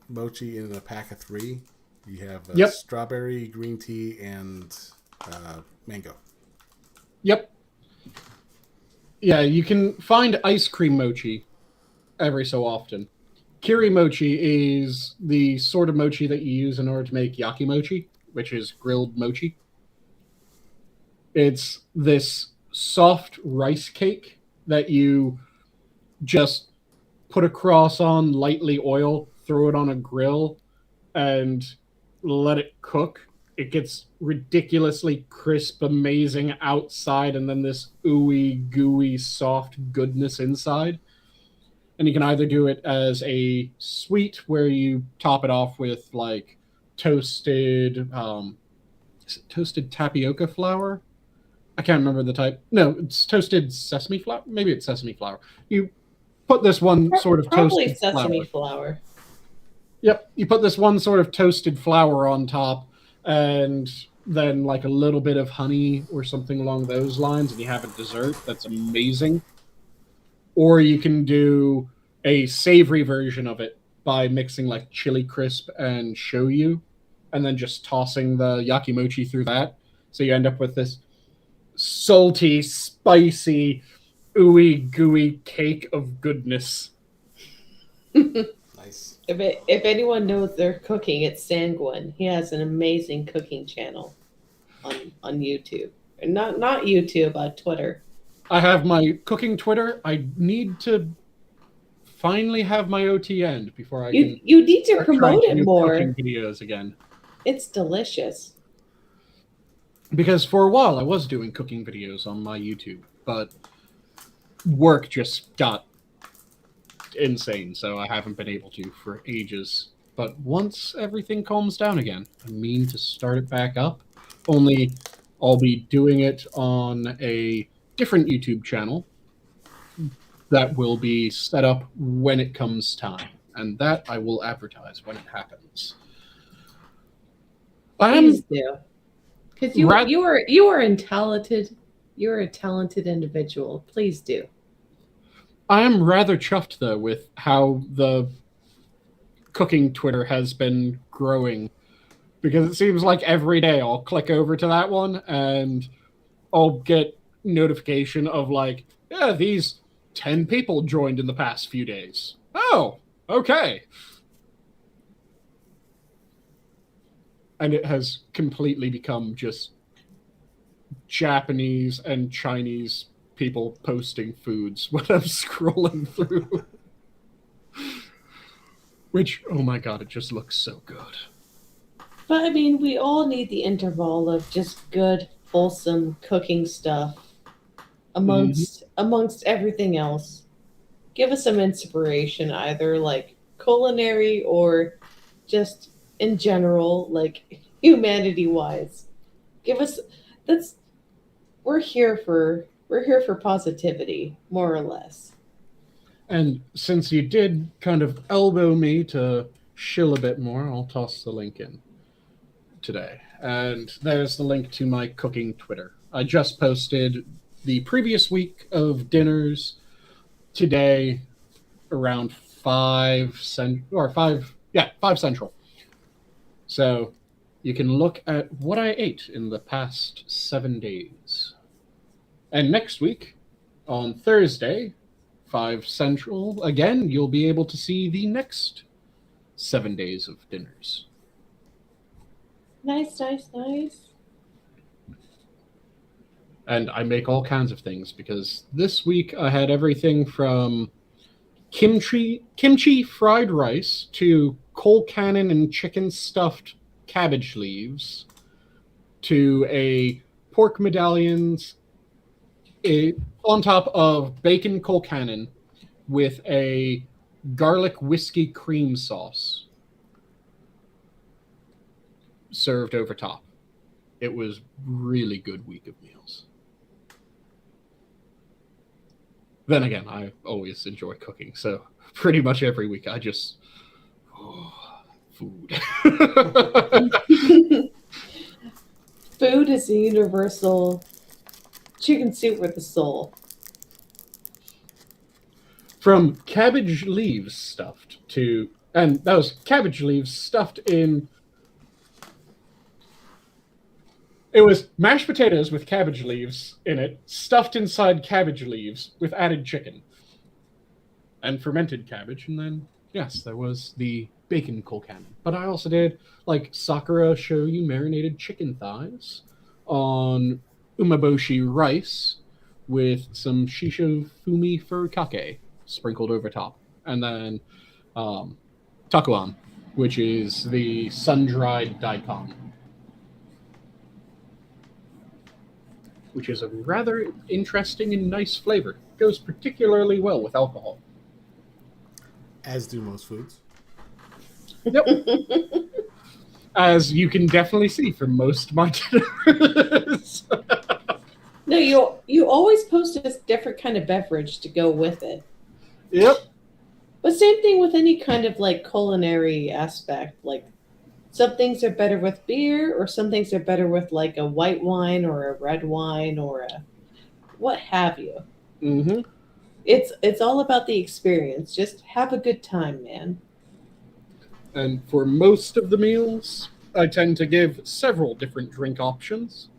mochi in a pack of 3. You have strawberry, green tea, and mango. Yep. Yeah, you can find ice cream mochi every so often. Kiri mochi is the sort of mochi that you use in order to make yaki mochi, which is grilled mochi. It's this soft rice cake that you just put across on lightly oil, throw it on a grill, and let it cook. It gets ridiculously crisp, amazing outside, and then this ooey, gooey, soft goodness inside. And you can either do it as a sweet, where you top it off with like toasted tapioca flour. I can't remember the type. No, it's toasted sesame flour. Maybe it's sesame flour. You put this one sort of toasted sesame flour. Yep, you put this one sort of toasted flour on top, and then like a little bit of honey or something along those lines, and you have a dessert that's amazing. Or you can do a savory version of it by mixing like chili crisp and shoyu, and then just tossing the yakimochi through that. So you end up with this salty, spicy, ooey gooey cake of goodness. Nice. If anyone knows their cooking, it's Sanguine. He has an amazing cooking channel on YouTube. Not YouTube, Twitter. I have my cooking Twitter. I need to finally have my OT end before I can. You need to start promote trying to it do more. Cooking videos again. It's delicious. Because for a while I was doing cooking videos on my YouTube, but work just got insane, so I haven't been able to for ages. But once everything calms down again, I mean to start it back up. Only I'll be doing it on a different YouTube channel that will be set up when it comes time, and that I will advertise when it happens. Please do, because you are talented. You're a talented individual. Please do. I am rather chuffed though with how the cooking Twitter has been growing, because it seems like every day I'll click over to that one and I'll get notification of like, yeah, these 10 people joined in the past few days. Oh, okay. And it has completely become just Japanese and Chinese people posting foods when I'm scrolling through. Which, oh my god, it just looks so good. But I mean, we all need the interval of just good, wholesome cooking stuff amongst everything else. Give us some inspiration, either like culinary or just in general, like humanity-wise. Give us we're here for positivity, more or less. And since you did kind of elbow me to shill a bit more, I'll toss the link in today. And there's the link to my cooking Twitter. I just posted the previous week of dinners today around 5 Central. So you can look at what I ate in the past 7 days. And next week, on Thursday, 5 Central, again, you'll be able to see the next 7 days of dinners. Nice. And I make all kinds of things, because this week I had everything from kimchi fried rice to coal cannon and chicken stuffed cabbage leaves to a pork medallions on top of bacon coal cannon with a garlic whiskey cream sauce served over top. It was really good week of meals. Then again, I always enjoy cooking, so pretty much every week I just food. Food is a universal chicken soup with a soul. From cabbage leaves stuffed to, and that was cabbage leaves stuffed in, it was mashed potatoes with cabbage leaves in it, stuffed inside cabbage leaves with added chicken and fermented cabbage. And then, yes, there was the bacon coal cannon. But I also did like Sakura shoyu marinated chicken thighs on umeboshi rice with some shisho fumi furikake sprinkled over top. And then takuan, which is the sun-dried daikon, which is a rather interesting and nice flavor. Goes particularly well with alcohol. As do most foods. Yep. As you can definitely see from most of my dinners. No, you always post a different kind of beverage to go with it. Yep. But same thing with any kind of like culinary aspect. Like some things are better with beer, or some things are better with like a white wine or a red wine or a what have you. Mm-hmm. It's all about the experience. Just have a good time, man. And for most of the meals, I tend to give several different drink options.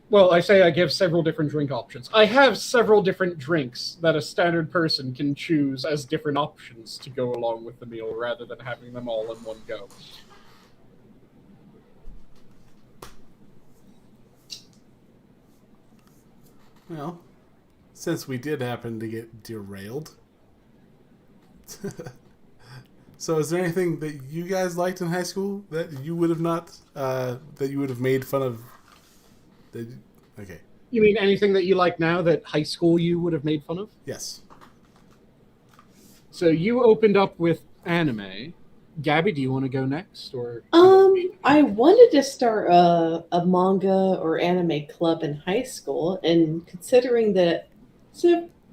Well, I say I give several different drink options. I have several different drinks that a standard person can choose as different options to go along with the meal rather than having them all in one go. Well, since we did happen to get derailed. So is there anything that you guys liked in high school that you would have not, that you would have made fun of? Okay. You mean anything that you like now that high school you would have made fun of? Yes. So you opened up with anime. Gabby, do you want to go next? Or I wanted to start a manga or anime club in high school, and considering that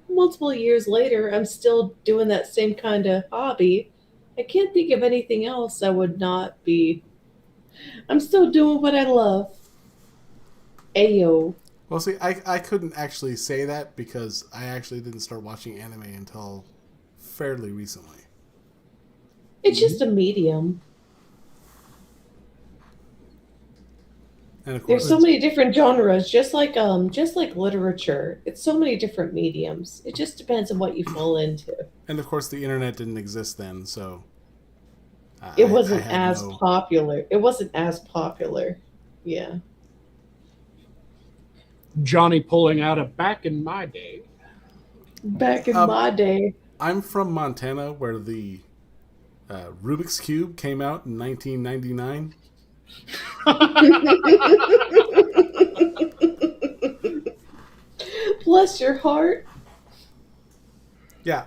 multiple years later I'm still doing that same kind of hobby, I can't think of anything else I would not be. I'm still doing what I love. Ayo. Well, see, I couldn't actually say that because I actually didn't start watching anime until fairly recently. It's just a medium. And of course, There's so many different genres, just like literature. It's so many different mediums. It just depends on what you fall into. and of course, the internet didn't exist then, so It wasn't I had as popular. It wasn't as popular. Yeah. Johnny pulling out a back in my day. Back in my day. I'm from Montana, where the Rubik's Cube came out in 1999. Bless your heart. Yeah,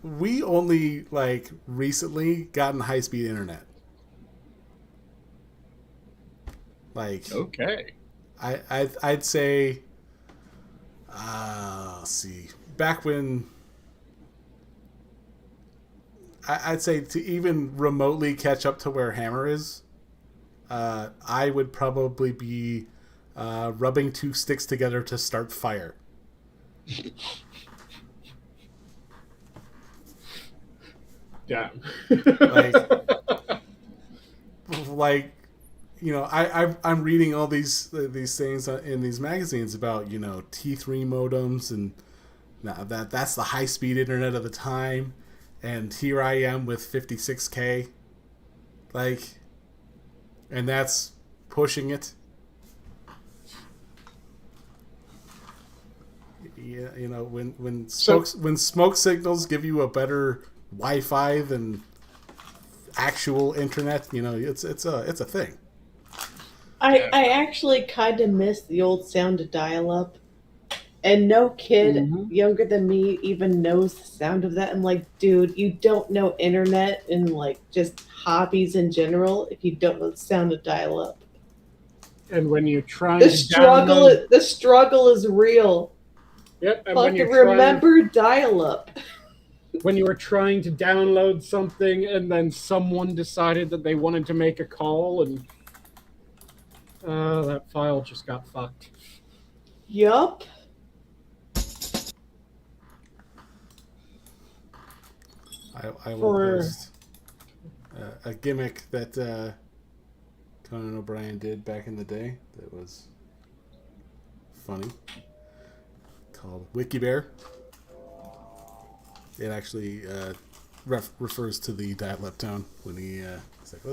we only like recently gotten high-speed internet. Like, Okay. I'd say, let's see, back when I'd say to even remotely catch up to where Hammer is, I would probably be rubbing two sticks together to start fire. Damn. like you know, I'm reading all these things in these magazines about, you know, T3 modems, and now that's the high speed internet of the time, and here I am with 56K, like, and that's pushing it. Yeah, you know, when smoke signals give you a better Wi-Fi than actual internet, you know, it's a thing. I actually kind of miss the old sound of dial-up, and no kid younger than me even knows the sound of that. I'm like, dude, you don't know internet and like just hobbies in general if you don't know the sound of dial-up. And when you're trying The struggle is real. Yep, and Fucking remember dial-up. When you were trying to download something and then someone decided that they wanted to make a call and that file just got fucked. Yup. I will post a gimmick that Conan O'Brien did back in the day that was funny, called WikiBear. It actually refers to the dial-up tone when he's like,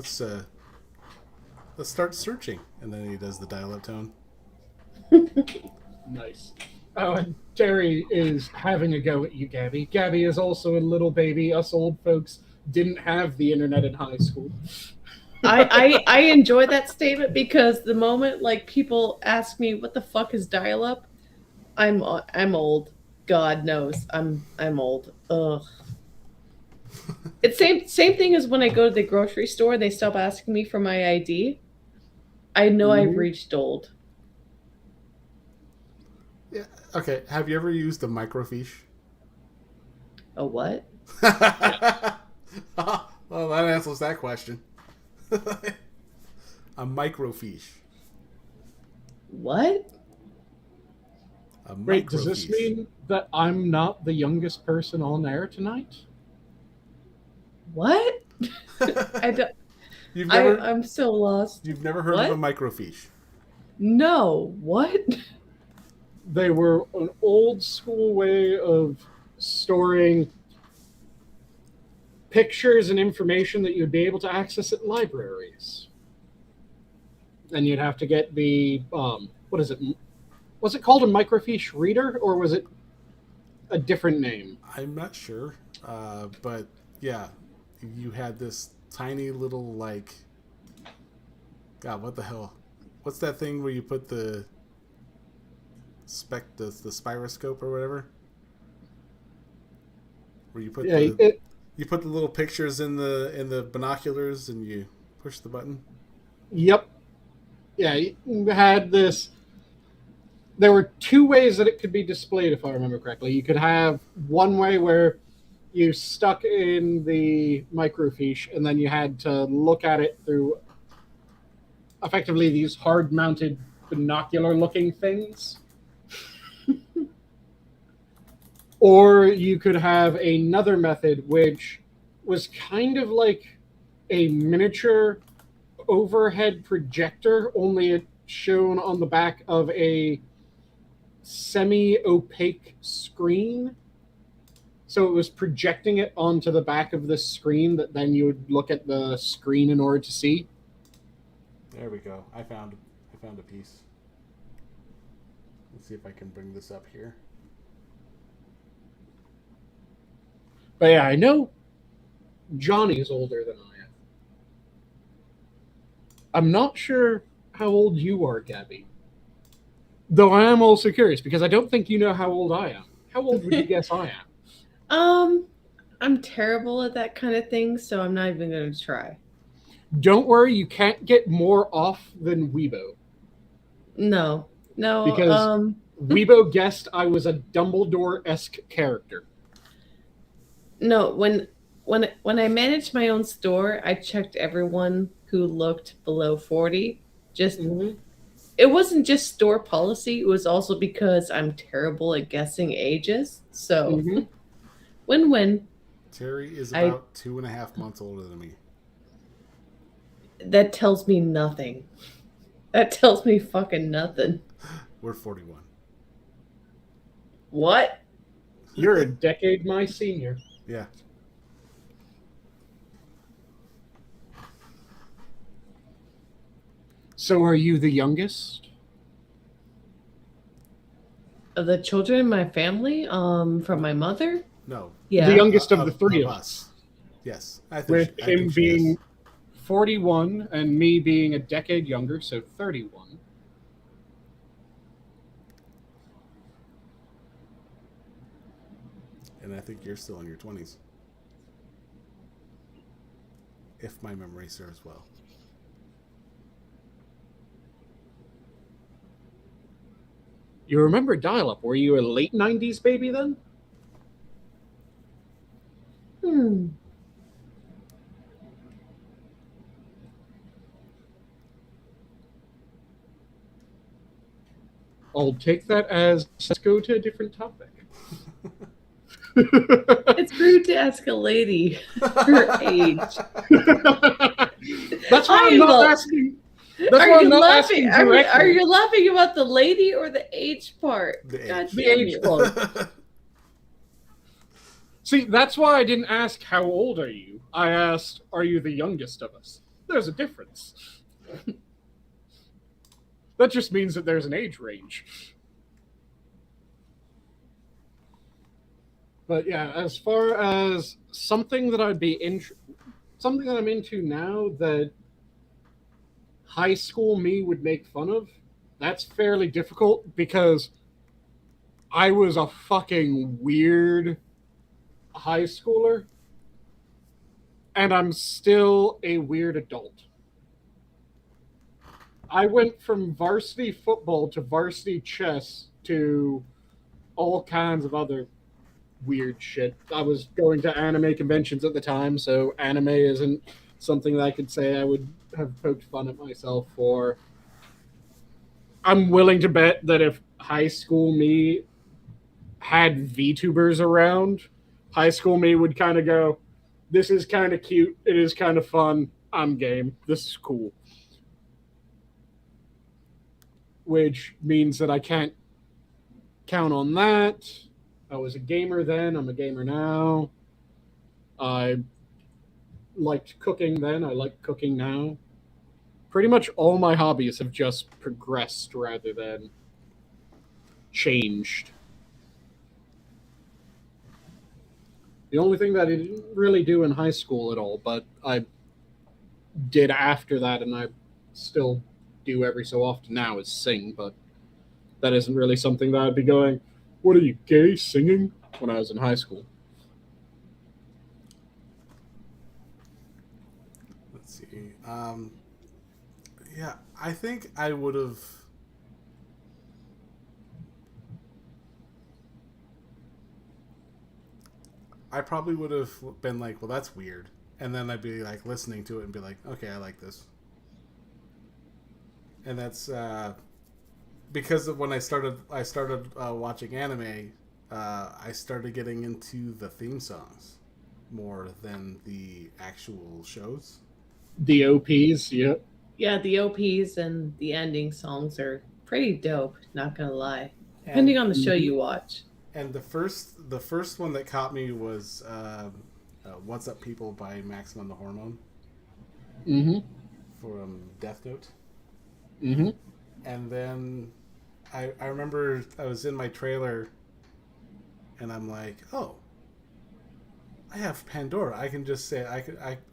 let's start searching, and then he does the dial-up tone. Nice. Oh, and Terry is having a go at you, Gabby. Gabby is also a little baby. Us old folks didn't have the internet in high school. I enjoy that statement because the moment like people ask me what the fuck is dial-up, I'm old. God knows I'm old. Ugh. It's same thing as when I go to the grocery store. They stop asking me for my ID. I know I've reached old. Yeah. Okay. Have you ever used a microfiche? A what? Well, that answers that question. A microfiche. What? Wait, does this mean that I'm not the youngest person on air tonight? What? I don't. You've never I'm so lost. you've never heard What? of a microfiche? No. What? They were an old school way of storing pictures and information that you'd be able to access at libraries. And you'd have to get the what is it? Was it called a microfiche reader, or was it a different name? I'm not sure, but yeah, you had this tiny little like, God, what the hell? What's that thing where you put the the spiroscope or whatever? Where you put you put the little pictures in the binoculars and you push the button. Yep. Yeah, you had this. There were two ways that it could be displayed, if I remember correctly. You could have one way where you stuck in the microfiche, and then you had to look at it through effectively these hard-mounted binocular-looking things. Or you could have another method, which was kind of like a miniature overhead projector, only it shown on the back of a semi-opaque screen. So it was projecting it onto the back of the screen that then you would look at the screen in order to see. There we go. I found a piece. Let's see if I can bring this up here. But yeah, I know Johnny's older than I am. I'm not sure how old you are, Gabby. Though I am also curious, because I don't think you know how old I am. How old would you guess I am? I'm terrible at that kind of thing, so I'm not even going to try. Don't worry, you can't get more off than Weibo. No. Because Weibo guessed I was a Dumbledore-esque character. No, when I managed my own store, I checked everyone who looked below 40. Just It wasn't just store policy, it was also because I'm terrible at guessing ages. So win-win. Terry is about 2.5 months older than me. That tells me nothing. That tells me fucking nothing. We're 41. What? You're a decade my senior. Yeah. So are you the youngest? Of the children in my family, from my mother? No. Yeah. The youngest of the three of us. Yes. I think With I think him she being is. 41 and me being a decade younger, so 31. And I think you're still in your 20s. If my memory serves well. You remember dial-up? Were you a late 90s baby then? I'll take that as let's go to a different topic. It's rude to ask a lady her age. That's why I'm not asking. That's why I'm not asking directly. Are you laughing about the lady or the age part? The age part. See, that's why I didn't ask how old are you. I asked, are you the youngest of us? There's a difference. That just means that there's an age range. But yeah, as far as something that I'd be something that I'm into now that high school me would make fun of, that's fairly difficult because I was a fucking weird high schooler and I'm still a weird adult. I went from varsity football to varsity chess to all kinds of other weird shit. I was going to anime conventions at the time, so anime isn't something that I could say I would have poked fun at myself for. I'm willing to bet that if high school me had VTubers around, high school me would kind of go, this is kind of cute. It is kind of fun. I'm game. This is cool. Which means that I can't count on that. I was a gamer then. I'm a gamer now. I liked cooking then. I like cooking now. Pretty much all my hobbies have just progressed rather than changed. The only thing that I didn't really do in high school at all, but I did after that, and I still do every so often now, is sing, but that isn't really something that I'd be going, what are you, gay, singing? When I was in high school. Let's see. Yeah, I think I would have... I probably would have been like, well, that's weird. And then I'd be like listening to it and be like, okay, I like this. And that's because of when I started watching anime, I started getting into the theme songs more than the actual shows. The OPs, yeah. Yeah, the OPs and the ending songs are pretty dope, not gonna lie. Depending on the show you watch. And the first one that caught me was "What's Up, People" by Maximum the Hormone. Mm-hmm. From Death Note. Mm-hmm. And then I remember I was in my trailer, and I'm like, oh, I have Pandora. I can just say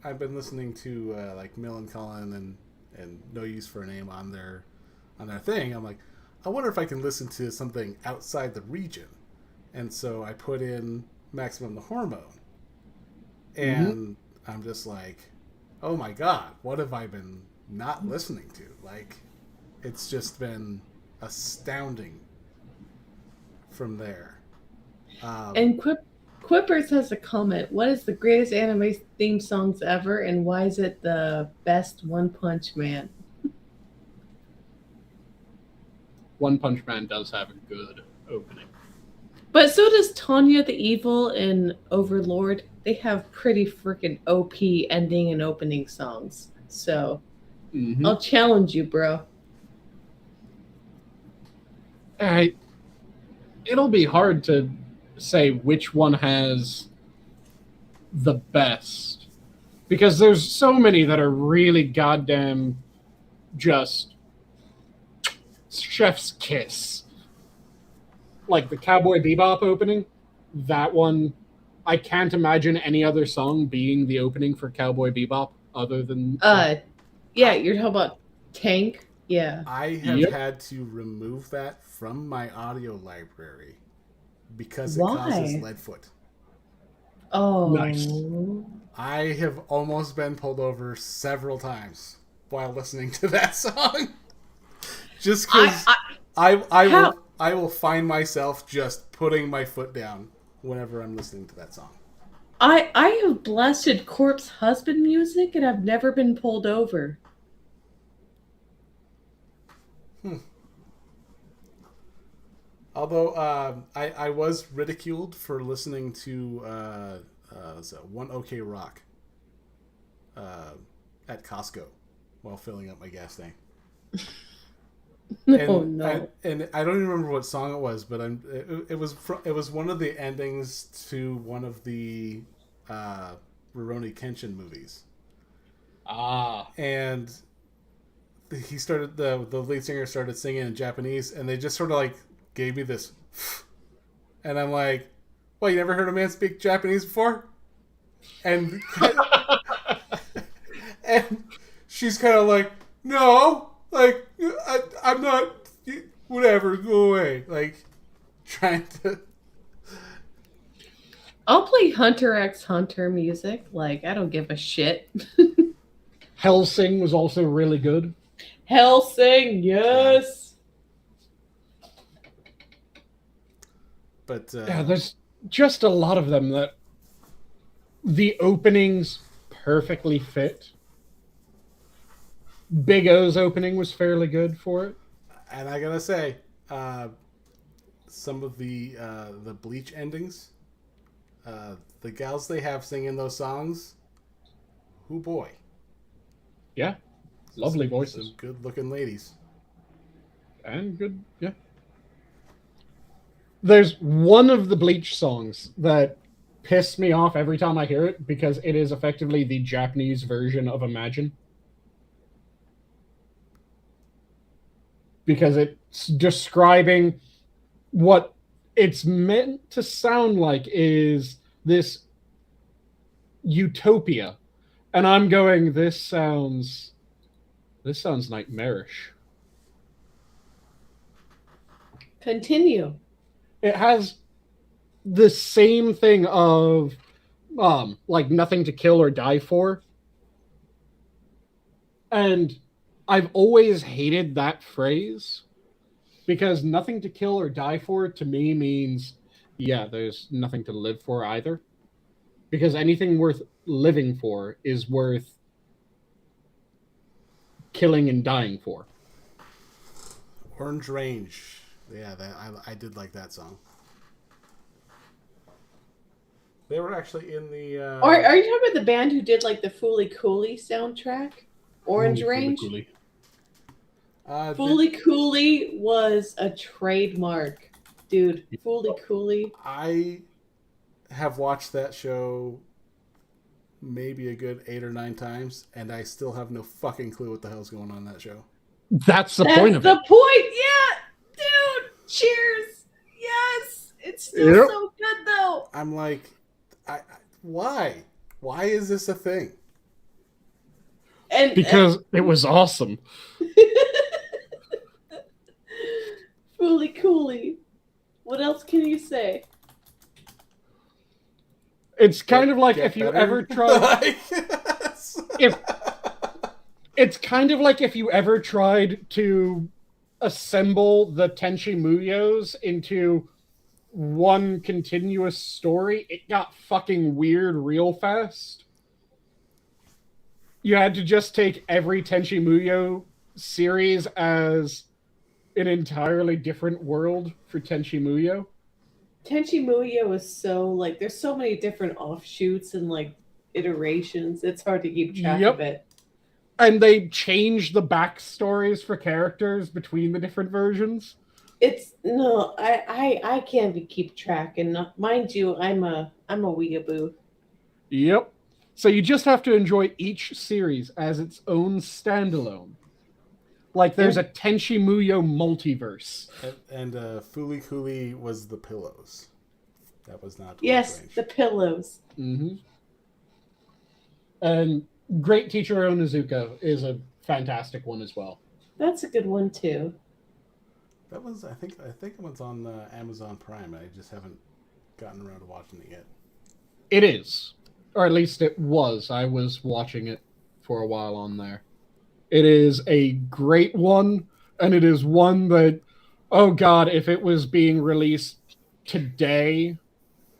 I've been listening to like Mill and Cullen and No Use for a Name on their thing. I'm like, I wonder if I can listen to something outside the region. And so I put in Maximum the Hormone. And I'm just like, oh my God, what have I been not listening to? Like, it's just been astounding from there. And Quippers has a comment. What is the greatest anime theme songs ever, and why is it the best One Punch Man? One Punch Man does have a good opening. But so does Tanya the Evil and Overlord. They have pretty freaking OP ending and opening songs. So I'll challenge you, bro. It'll be hard to say which one has the best, because there's so many that are really goddamn just chef's kiss. Like the Cowboy Bebop opening, that one, I can't imagine any other song being the opening for Cowboy Bebop other than... Yeah, you're talking about Tank? Yeah. I have had to remove that from my audio library because it causes leadfoot. Oh. Nice. I have almost been pulled over several times while listening to that song. Just because I will find myself just putting my foot down whenever I'm listening to that song. I have blasted Corpse Husband music and I've never been pulled over. Although I was ridiculed for listening to One OK Rock at Costco while filling up my gas tank. No. And I don't even remember what song it was, but it was one of the endings to one of the Rurouni Kenshin movies. And he started the lead singer started singing in Japanese, and they just sort of like gave me this, and I'm like, "Well, you never heard a man speak Japanese before?" And and she's kind of like, "No, like I'm not. Whatever, go away." Like trying to. I'll play Hunter x Hunter music. Like, I don't give a shit. Hellsing was also really good. Hellsing, yes. But yeah, there's just a lot of them that the openings perfectly fit. Big O's opening was fairly good for it. And I gotta say, some of the Bleach endings, The gals they have singing those songs, whoo boy. Yeah. Lovely voices. Some good-looking ladies. And good, yeah. There's one of the Bleach songs that pissed me off every time I hear it because it is effectively the Japanese version of Imagine. Because it's describing what it's meant to sound like is this utopia. And I'm going, this sounds nightmarish. Continue. It has the same thing of like nothing to kill or die for. And I've always hated that phrase because nothing to kill or die for to me means, yeah, there's nothing to live for either. Because anything worth living for is worth killing and dying for. Orange Range. Yeah, I did like that song. They were actually in the... Are you talking about the band who did like the Fooly Cooley soundtrack? Orange Range? Fooly Cooley was a trademark. Dude, Fooly Cooley. I have watched that show maybe a good 8 or 9 times, and I still have no fucking clue what the hell's going on in that show. That's the point of it. That's the point, yeah! Dude, cheers! Yes! It's still so good, though! I'm like, why? Why is this a thing? Because it was awesome. Fooly Cooley. What else can you say? It's kind of like if you ever tried... It's kind of like if you ever tried to assemble the Tenchi Muyos into one continuous story. It got fucking weird real fast. You had to just take every Tenchi Muyo series as an entirely different world for Tenchi Muyo. Tenchi Muyo is so, like, there's so many different offshoots and, like, iterations. It's hard to keep track of it. And they change the backstories for characters between the different versions. I can't keep track. And mind you, I'm a weeaboo. Yep. So you just have to enjoy each series as its own standalone. Like there's a Tenchi Muyo multiverse. And Fooly Cooley was the pillows. That was not... Yes, the pillows. Mm-hmm. And Great Teacher Onizuka is a fantastic one as well. That's a good one too. That was, I think it was on Amazon Prime. I just haven't gotten around to watching it yet. It is. Or at least it was. I was watching it for a while on there. It is a great one, and it is one that, oh god, if it was being released today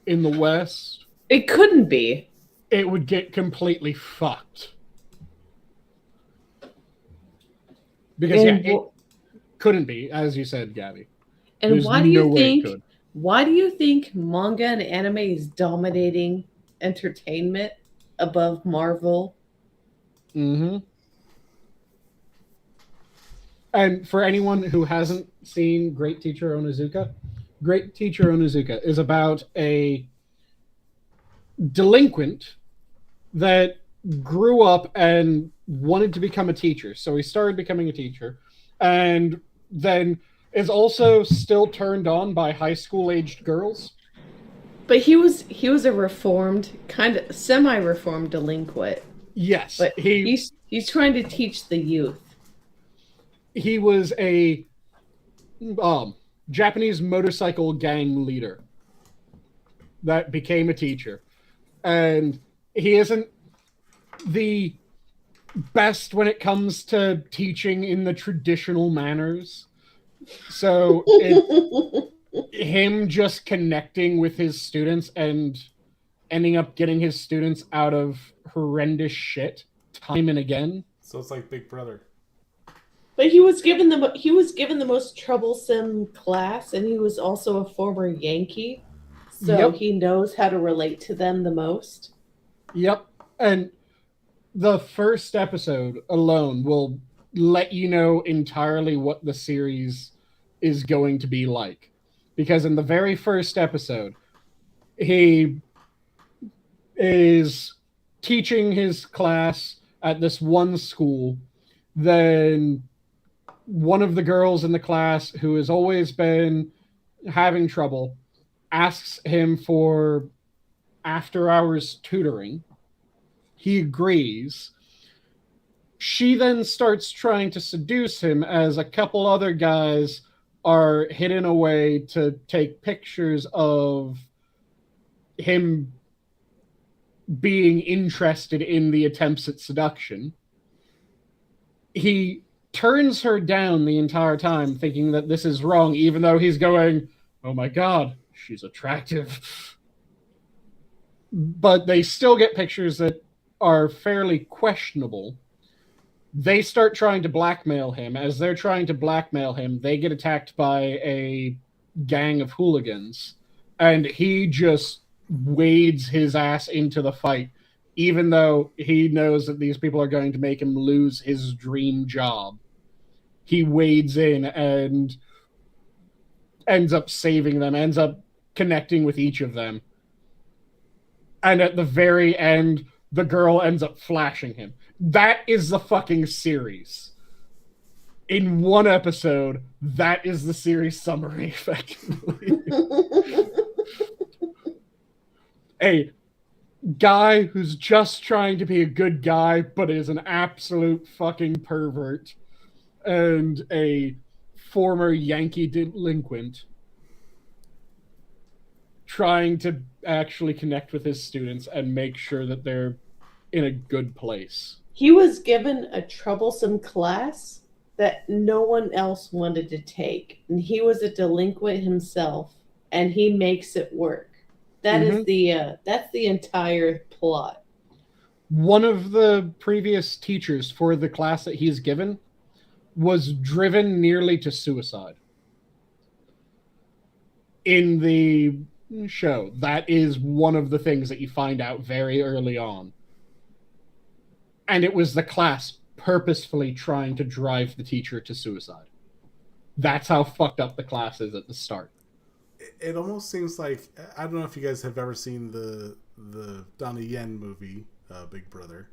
in the West... It couldn't be. It would get completely fucked. Because, it couldn't be, as you said, Gabby. And why do you think manga and anime is dominating entertainment above Marvel? Mm-hmm. And for anyone who hasn't seen Great Teacher Onizuka, Great Teacher Onizuka is about a delinquent that grew up and wanted to become a teacher. So he started becoming a teacher and then is also still turned on by high school aged girls. But he was a reformed, kind of semi-reformed delinquent. Yes. But he's trying to teach the youth. He was a Japanese motorcycle gang leader that became a teacher. And he isn't the best when it comes to teaching in the traditional manners. So him just connecting with his students and ending up getting his students out of horrendous shit time and again. So it's like Big Brother. But he was given the most troublesome class, and he was also a former Yankee. So he knows how to relate to them the most. Yep. And the first episode alone will let you know entirely what the series is going to be like. Because in the very first episode, he is teaching his class at this one school. Then one of the girls in the class, who has always been having trouble, asks him for after-hours tutoring. He agrees. She then starts trying to seduce him as a couple other guys are hidden away to take pictures of him being interested in the attempts at seduction. He turns her down the entire time, thinking that this is wrong, even though he's going, oh my god, she's attractive. But they still get pictures that are fairly questionable. They start trying to blackmail him. As they're trying to blackmail him, they get attacked by a gang of hooligans, and he just wades his ass into the fight, even though he knows that these people are going to make him lose his dream job. He wades in and ends up saving them, ends up connecting with each of them. And at the very end, the girl ends up flashing him. That is the fucking series. In one episode, that is the series summary, effectively. A guy who's just trying to be a good guy, but is an absolute fucking pervert. And a former Yankee delinquent trying to actually connect with his students and make sure that they're in a good place. He was given a troublesome class that no one else wanted to take. And he was a delinquent himself, and he makes it work. That is that's the entire plot. One of the previous teachers for the class that he's given was driven nearly to suicide. In the show, that is one of the things that you find out very early on. And it was the class purposefully trying to drive the teacher to suicide. That's how fucked up the class is at the start. It almost seems like, I don't know if you guys have ever seen the Donnie Yen movie, Big Brother.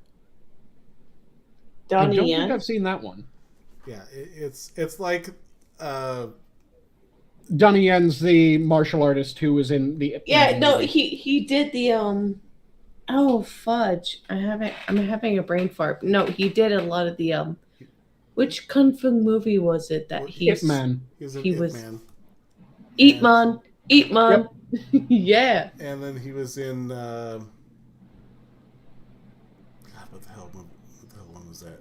Donnie Yen? I don't think I've seen that one. Yeah, it's like Donnie Yen's the martial artist who was in the movie. He did the oh fudge. I'm having a brain fart. No, he did a lot of the which kung fu movie was it that Ip Man. He was Man. Eat Man. Yep. Yeah. And then he was in God, what the hell one was that?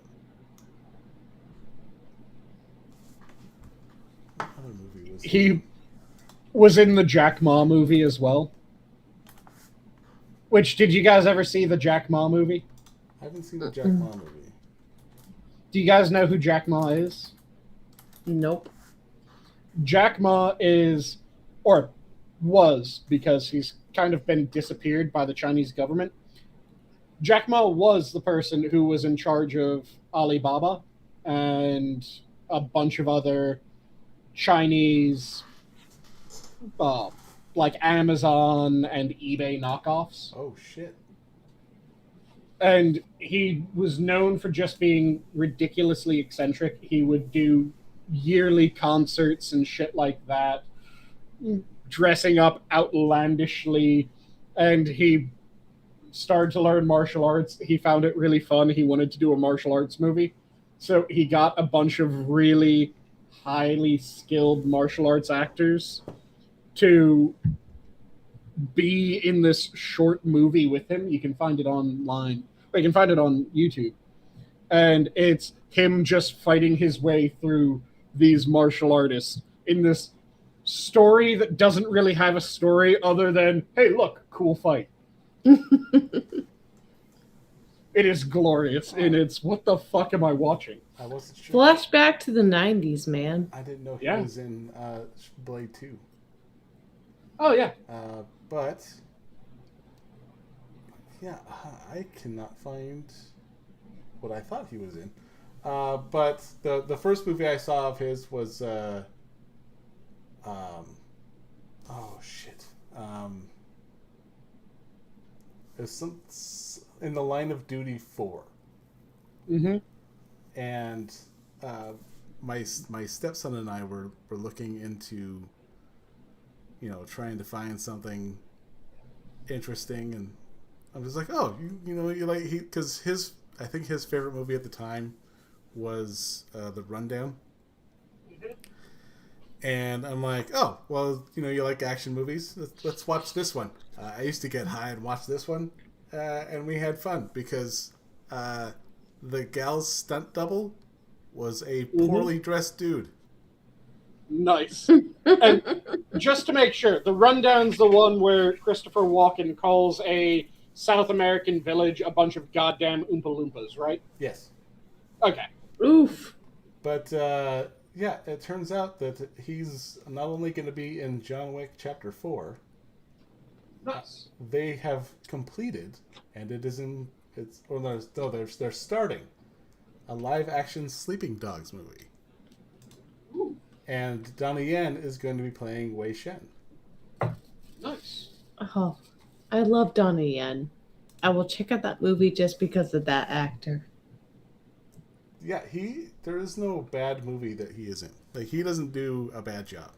What other movie was he was in the Jack Ma movie as well. Which, did you guys ever see the Jack Ma movie? I haven't seen the Jack Ma movie. Do you guys know who Jack Ma is? Nope. Jack Ma is, or was, because he's kind of been disappeared by the Chinese government. Jack Ma was the person who was in charge of Alibaba and a bunch of other Chinese, like Amazon and eBay knockoffs. Oh, shit. And he was known for just being ridiculously eccentric. He would do yearly concerts and shit like that, dressing up outlandishly, and he started to learn martial arts. He found it really fun. He wanted to do a martial arts movie. So he got a bunch of really highly skilled martial arts actors to be in this short movie with him. You can find it online. You can find it on YouTube. And it's him just fighting his way through these martial artists in this story that doesn't really have a story other than, hey, look, cool fight. It is glorious, and it's, what the fuck am I watching? I wasn't sure. Flashback to the 90s, man. I didn't know he was in Blade 2. Oh, yeah. But yeah, I cannot find what I thought he was in. But the first movie I saw of his was oh shit. It was some in the Line of Duty 4. Mm-hmm. And my stepson and I were looking into, trying to find something interesting, and I was like, oh, you like because I think his favorite movie at the time was The Rundown. Mm-hmm. And I'm like, oh, well, you like action movies? Let's watch this one. I used to get high and watch this one, and we had fun because the gal's stunt double was a poorly dressed dude. Nice. And just to make sure, The Rundown's the one where Christopher Walken calls a South American village a bunch of goddamn Oompa Loompas, right? Yes. Okay. Oof. But yeah, it turns out that he's not only going to be in John Wick Chapter 4. Nice. They have completed, and it is in they're starting a live action Sleeping Dogs movie. Ooh. And Donnie Yen is going to be playing Wei Shen. Nice. Oh, I love Donnie Yen. I will check out that movie just because of that actor. Yeah, there is no bad movie that he is in. Like, he doesn't do a bad job.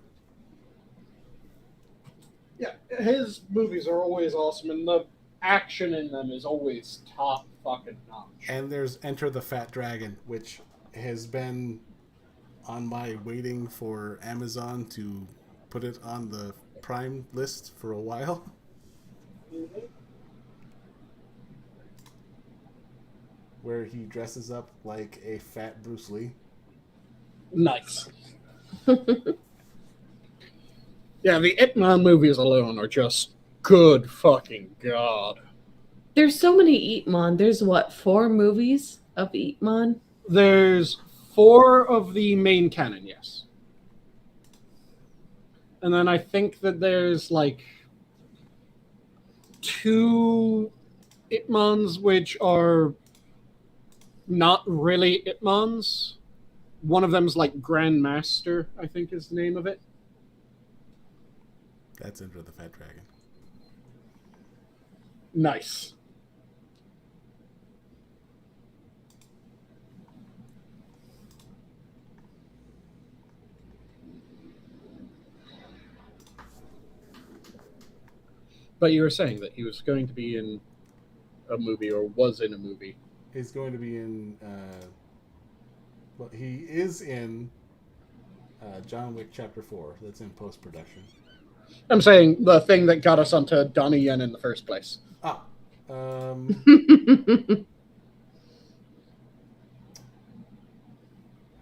Yeah, his movies are always awesome, and the action in them is always top fucking notch. And there's Enter the Fat Dragon, which has been on my waiting for Amazon to put it on the Prime list for a while. Mm-hmm. Where he dresses up like a fat Bruce Lee. Nice. Yeah, the Ip Man movies alone are just good fucking god. There's so many Ip Man. There's 4 movies of Ip Man? There's 4 of the main canon, yes. And then I think that there's 2 Ip Mans which are not really Ip Mans. One of them's Grandmaster, I think is the name of it. That's Enter the Fat Dragon. Nice. But you were saying that he was going to be in a movie, or was in a movie. He's going to be in... he is in John Wick Chapter 4. That's in post-production. I'm saying the thing that got us onto Donnie Yen in the first place. Ah. How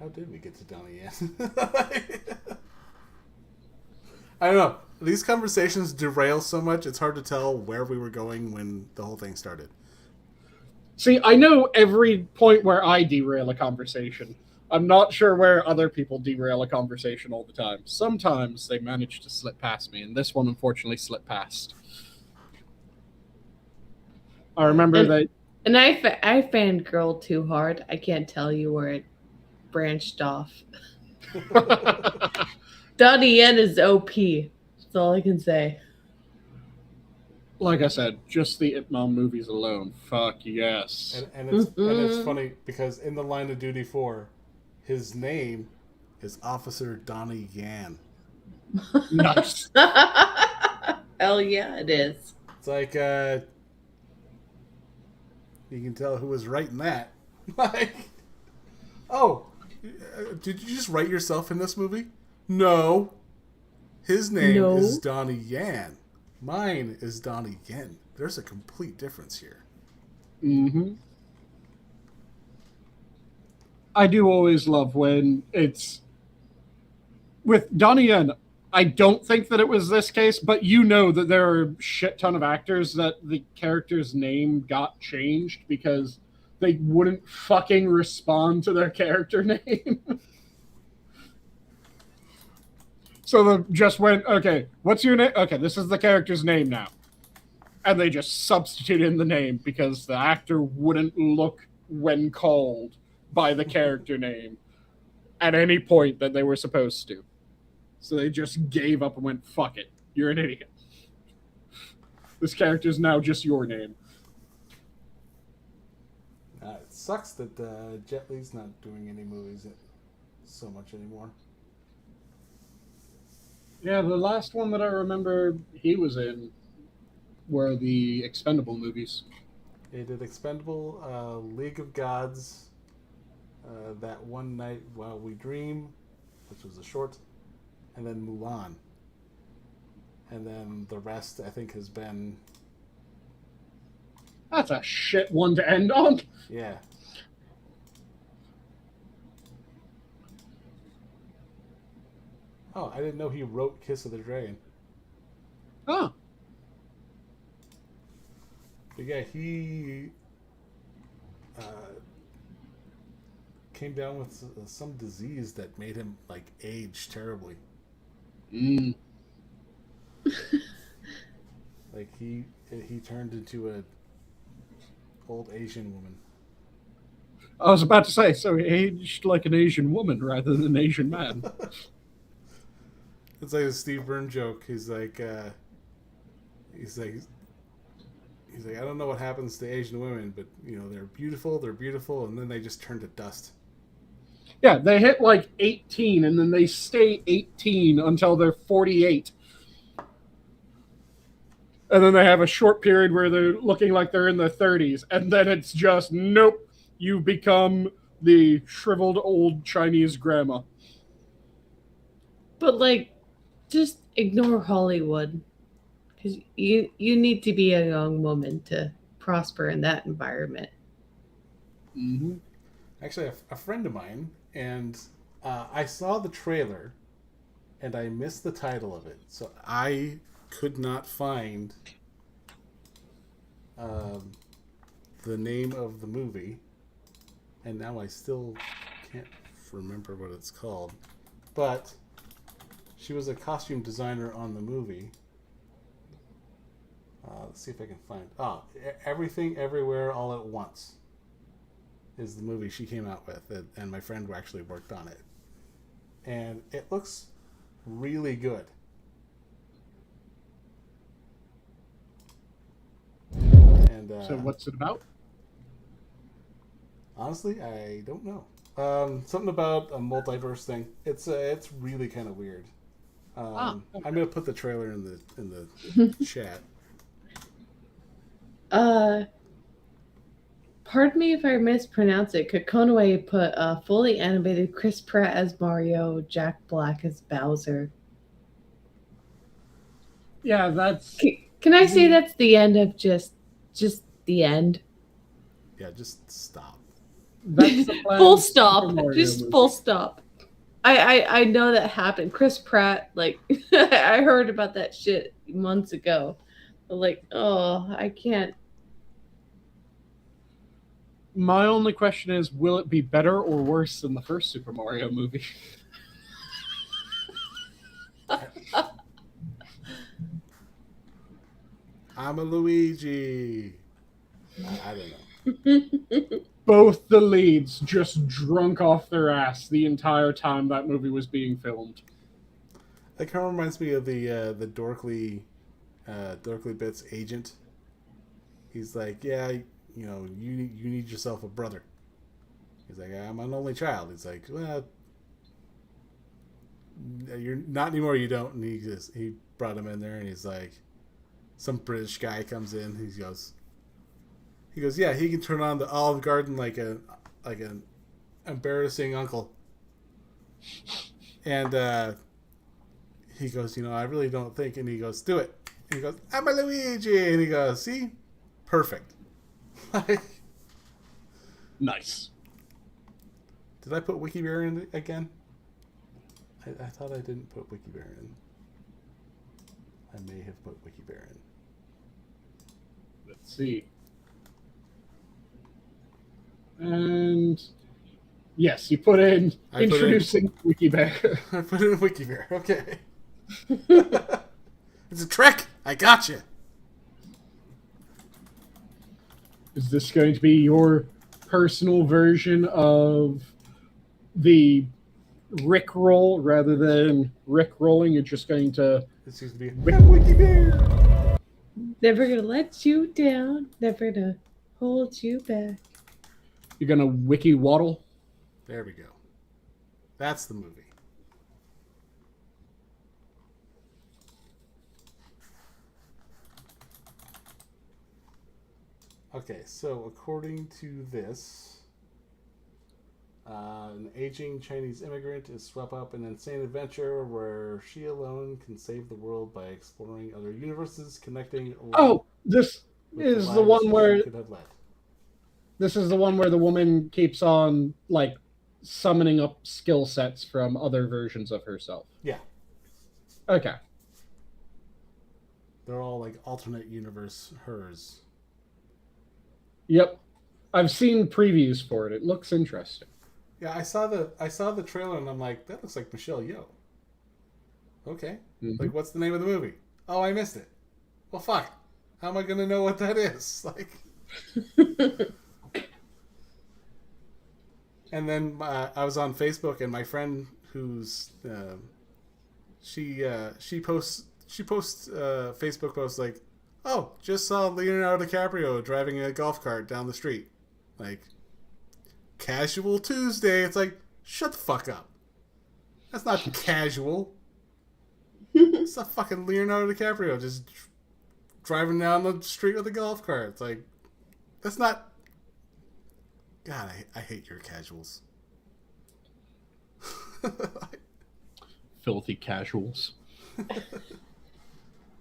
did we get to Donnie Yen? I don't know. These conversations derail so much, it's hard to tell where we were going when the whole thing started. See, I know every point where I derail a conversation. I'm not sure where other people derail a conversation all the time. Sometimes they manage to slip past me, and this one unfortunately slipped past. I remember that... And I fangirled too hard. I can't tell you where it branched off. Donnie Yen is OP. That's all I can say. Like I said, just the Ip Man movies alone. Fuck yes. And it's funny, because in the Line of Duty 4... his name is Officer Donnie Yen. Nice. Hell yeah, it is. It's like, you can tell who was writing that. Did you just write yourself in this movie? No. His name is Donnie Yen. Mine is Donnie Yen. There's a complete difference here. Mm-hmm. I do always love when it's... With Donnie Yen, I don't think that it was this case, but you know that there are a shit ton of actors that the character's name got changed because they wouldn't fucking respond to their character name. So they just went, okay, what's your name? Okay, this is the character's name now. And they just substituted in the name because the actor wouldn't look when called by the character name at any point that they were supposed to. So they just gave up and went, fuck it, you're an idiot. This character's now just your name. It sucks that Jet Li's not doing any movies so much anymore. Yeah, the last one that I remember he was in were the Expendable movies. He did Expendable, League of Gods, That One Night While We Dream, which was a short, and then Mulan. And then the rest, I think, has been... That's a shit one to end on. Yeah. Oh, I didn't know he wrote Kiss of the Dragon. Oh. But yeah, he came down with some disease that made him like age terribly. Like he turned into a old Asian woman. I was about to say, so he aged like an Asian woman rather than an Asian man. It's like a Steve Byrne joke. He's like, I don't know what happens to Asian women, but you know they're beautiful, and then they just turn to dust. Yeah, they hit like 18, and then they stay 18 until they're 48. And then they have a short period where they're looking like they're in their 30s, and then it's just, nope, you become the shriveled old Chinese grandma. But, like, just ignore Hollywood. Because you need to be a young woman to prosper in that environment. Mm-hmm. Actually, a friend of mine, and I saw the trailer, and I missed the title of it. So I could not find the name of the movie, and now I still can't remember what it's called. But she was a costume designer on the movie. Let's see if I can find... Everything, Everywhere, All at Once is the movie she came out with, and my friend actually worked on it. And it looks really good. And So what's it about? Honestly, I don't know. Something about a multiverse thing. It's really kind of weird. Okay. I'm gonna put the trailer in the chat. Pardon me if I mispronounce it. Could Konoe put fully animated Chris Pratt as Mario, Jack Black as Bowser? Yeah, that's... Can I say that's the end of just the end? Yeah, just stop. That's the plan. Full stop. Just Full stop. I know that happened. Chris Pratt, like, I heard about that shit months ago. But like, oh, I can't. My only question is, will it be better or worse than the first Super Mario movie? I'm a Luigi. I don't know. Both the leads just drunk off their ass the entire time that movie was being filmed. That kind of reminds me of the Dorkly Bits agent. He's like, yeah, you know, you need yourself a brother. He's like, I'm an only child. He's like, well, you're not anymore. You don't. And he brought him in there, and he's like, some British guy comes in. He goes, yeah, he can turn on the Olive Garden like an embarrassing uncle. And he goes, you know, I really don't think. And he goes, do it. And he goes, I'm a Luigi. And he goes, see, perfect. Nice. Did I put WikiBear in again? I thought I didn't put WikiBear in. I may have put WikiBear in. Let's see. And yes, you put in introducing WikiBear. I put in WikiBear. Okay. It's a trick. I got you. Is this going to be your personal version of the Rickroll rather than Rickrolling? You're just going to... This seems to be a wiki bear. Never gonna let you down. Never gonna hold you back. You're going to wiki waddle? There we go. That's the movie. Okay, so according to this, an aging Chinese immigrant is swept up in an insane adventure where she alone can save the world by exploring other universes, connecting. Oh, this is the one where... could have led. This is the one where the woman keeps on, like, summoning up skill sets from other versions of herself. Yeah. Okay. They're all like alternate universe hers. Yep. I've seen previews for it. It looks interesting. Yeah, I saw the trailer and I'm like, that looks like Michelle Yeoh. Okay. Mm-hmm. Like, what's the name of the movie? Oh, I missed it. Well, fuck. How am I gonna know what that is? Like. And then I was on Facebook, and my friend, who's she posts Facebook posts like, "Oh, just saw Leonardo DiCaprio driving a golf cart down the street." Like, casual Tuesday. It's like, shut the fuck up. That's not casual. It's a fucking Leonardo DiCaprio just driving down the street with a golf cart. It's like, that's not. God, I hate your casuals. Filthy casuals.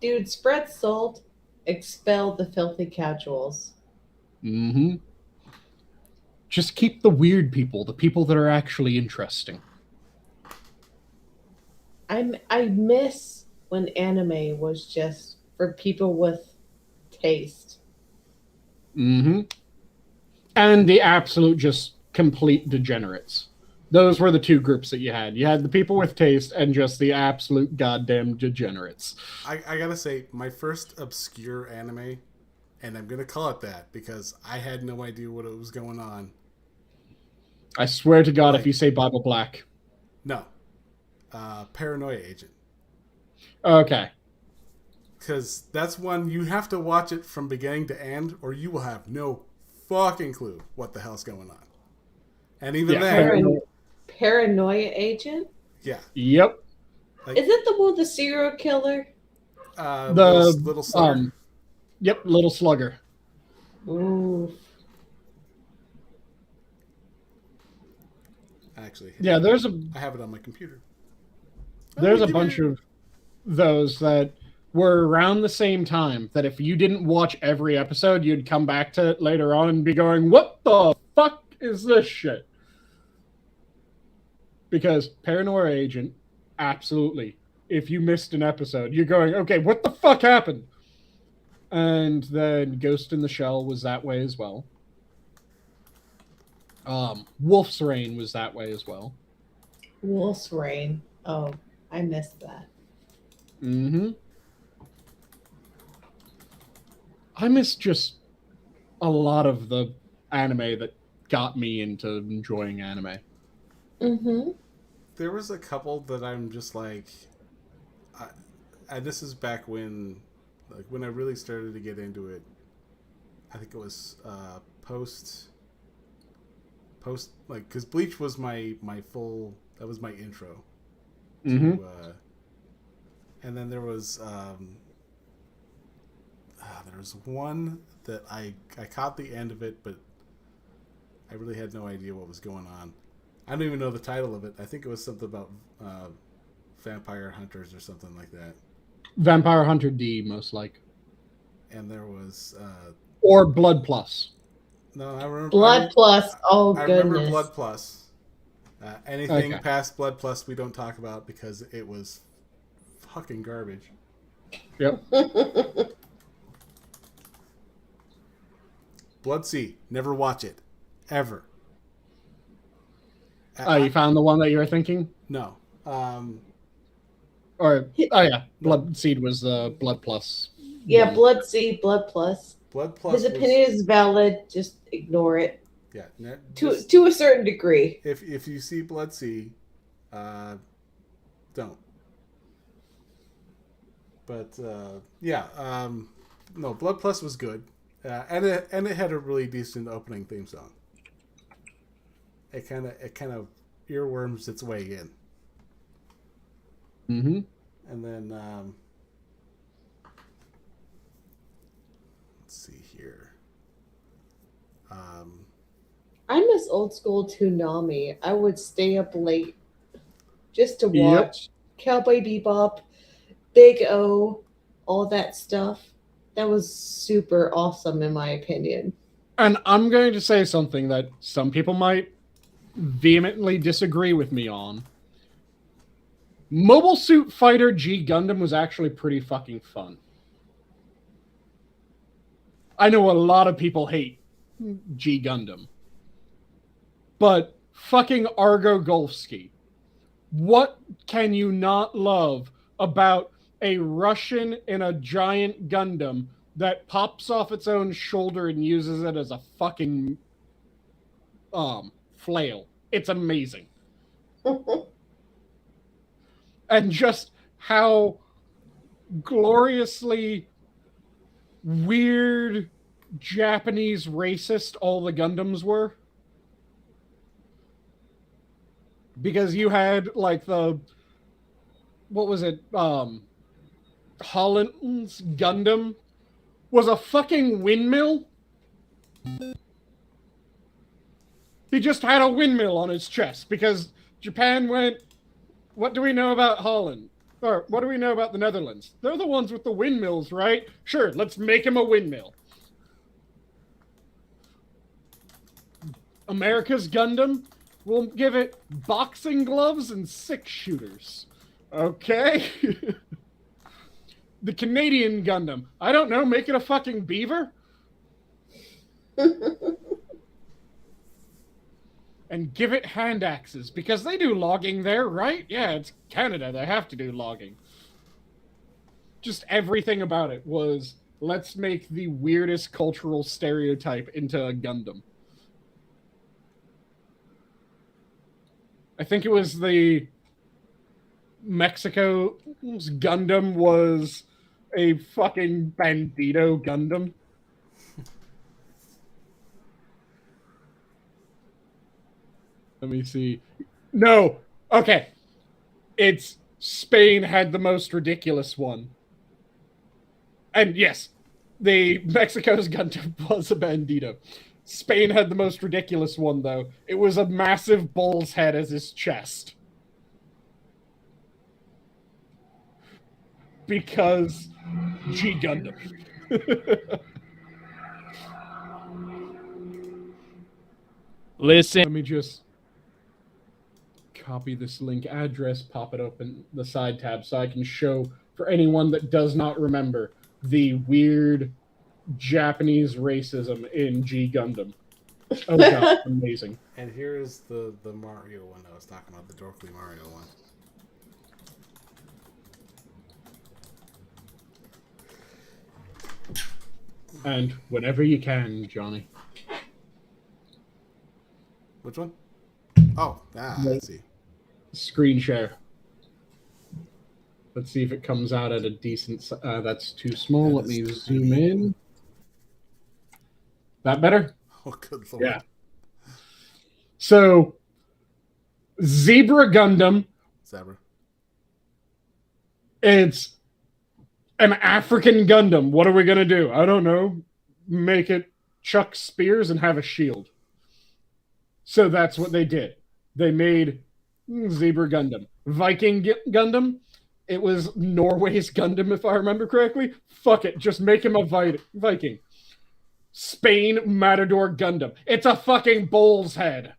Dude, spread salt, expel the filthy casuals. Mm-hmm. Just keep the weird people, the people that are actually interesting. I miss when anime was just for people with taste. Mm-hmm. And the absolute just complete degenerates. Those were the two groups that you had. You had the people with taste and just the absolute goddamn degenerates. I gotta say, my first obscure anime, and I'm gonna call it that because I had no idea what was going on. I swear to God, Like, if you say Bible Black. No. Paranoia Agent. Okay. Because that's one you have to watch it from beginning to end, or you will have no fucking clue what the hell's going on. And even then... Paranoia Agent? Yeah. Yep. Like, is it the one with the serial killer? The little slugger. Yep, little slugger. Ooh. Actually, yeah, I have it on my computer. There's a bunch of those that were around the same time that if you didn't watch every episode, you'd come back to it later on and be going, what the fuck is this shit? Because Paranoia Agent, absolutely. If you missed an episode, you're going, okay, what the fuck happened? And then Ghost in the Shell was that way as well. Wolf's Rain was that way as well. Wolf's Rain. Oh, I missed that. Mm-hmm. I miss just a lot of the anime that got me into enjoying anime. Mm-hmm. There was a couple that I'm just like, this is back when I really started to get into it. I think it was post like, because Bleach was my full, that was my intro to, Mm-hmm. and then there was one that I caught the end of it, but I really had no idea what was going on. I don't even know the title of it. I think it was something about vampire hunters or something like that. Vampire Hunter D, most like. And there was or Blood Plus. No, I remember Blood Plus. Oh, I goodness. remember Blood Plus. Anything Okay. past Blood Plus we don't talk about because it was fucking garbage. Yep. Blood Sea. Never watch it. Ever. Oh, you found the one that you were thinking? No. Or oh yeah, Blood Seed was Blood Plus. Yeah, one. Blood Seed, Blood Plus. Blood Plus. His opinion is valid. Just ignore it. Yeah. To a certain degree. If you see Blood Sea, don't. But yeah, no, Blood Plus was good, and it had a really decent opening theme song. It kind of earworms its way in. Mm-hmm. And then let's see here. I miss old school Toonami. I would stay up late just to watch Cowboy Bebop, Big O, all that stuff. That was super awesome in my opinion. And I'm going to say something that some people might vehemently disagree with me on. Mobile Suit Fighter G Gundam was actually pretty fucking fun. I know a lot of people hate G Gundam. But fucking Argo Golfsky. What can you not love about a Russian in a giant Gundam that pops off its own shoulder and uses it as a fucking flail? It's amazing. And just how gloriously weird Japanese racist all the Gundams were. Because you had like what was it? Holland's Gundam was a fucking windmill. He just had a windmill on his chest because Japan went, what do we know about Holland? Or what do we know about the Netherlands? They're the ones with the windmills, right? Sure, let's make him a windmill. America's Gundam, we'll give it boxing gloves and 6-shooters. Okay? The Canadian Gundam, I don't know, make it a fucking beaver? And give it hand axes, because they do logging there, right? Yeah, it's Canada, they have to do logging. Just everything about it was, let's make the weirdest cultural stereotype into a Gundam. I think it was the Mexico's Gundam was a fucking Bandito Gundam. Let me see. No. Okay. It's Spain had the most ridiculous one. And yes, the Mexico's Gundam was a Bandito. Spain had the most ridiculous one, though. It was a massive bull's head as his chest. Because G Gundam. Listen. Let me just copy this link address, pop it open the side tab so I can show for anyone that does not remember the weird Japanese racism in G Gundam. Oh god, amazing. And here is the Mario one I was talking about, the Dorkly Mario one. And whenever you can, Johnny. Which one? Oh, let's see. Screen share. Let's see if it comes out at a decent... that's too small. Let me zoom in. That better? Oh, good lord. Yeah. So, Zebra Gundam. Zebra. It's an African Gundam. What are we going to do? I don't know. Make it chuck spears and have a shield. So that's what they did. They made Zebra Gundam. Viking Gundam. It was Norway's Gundam, if I remember correctly. Fuck it. Just make him a Viking. Spain Matador Gundam. It's a fucking bull's head.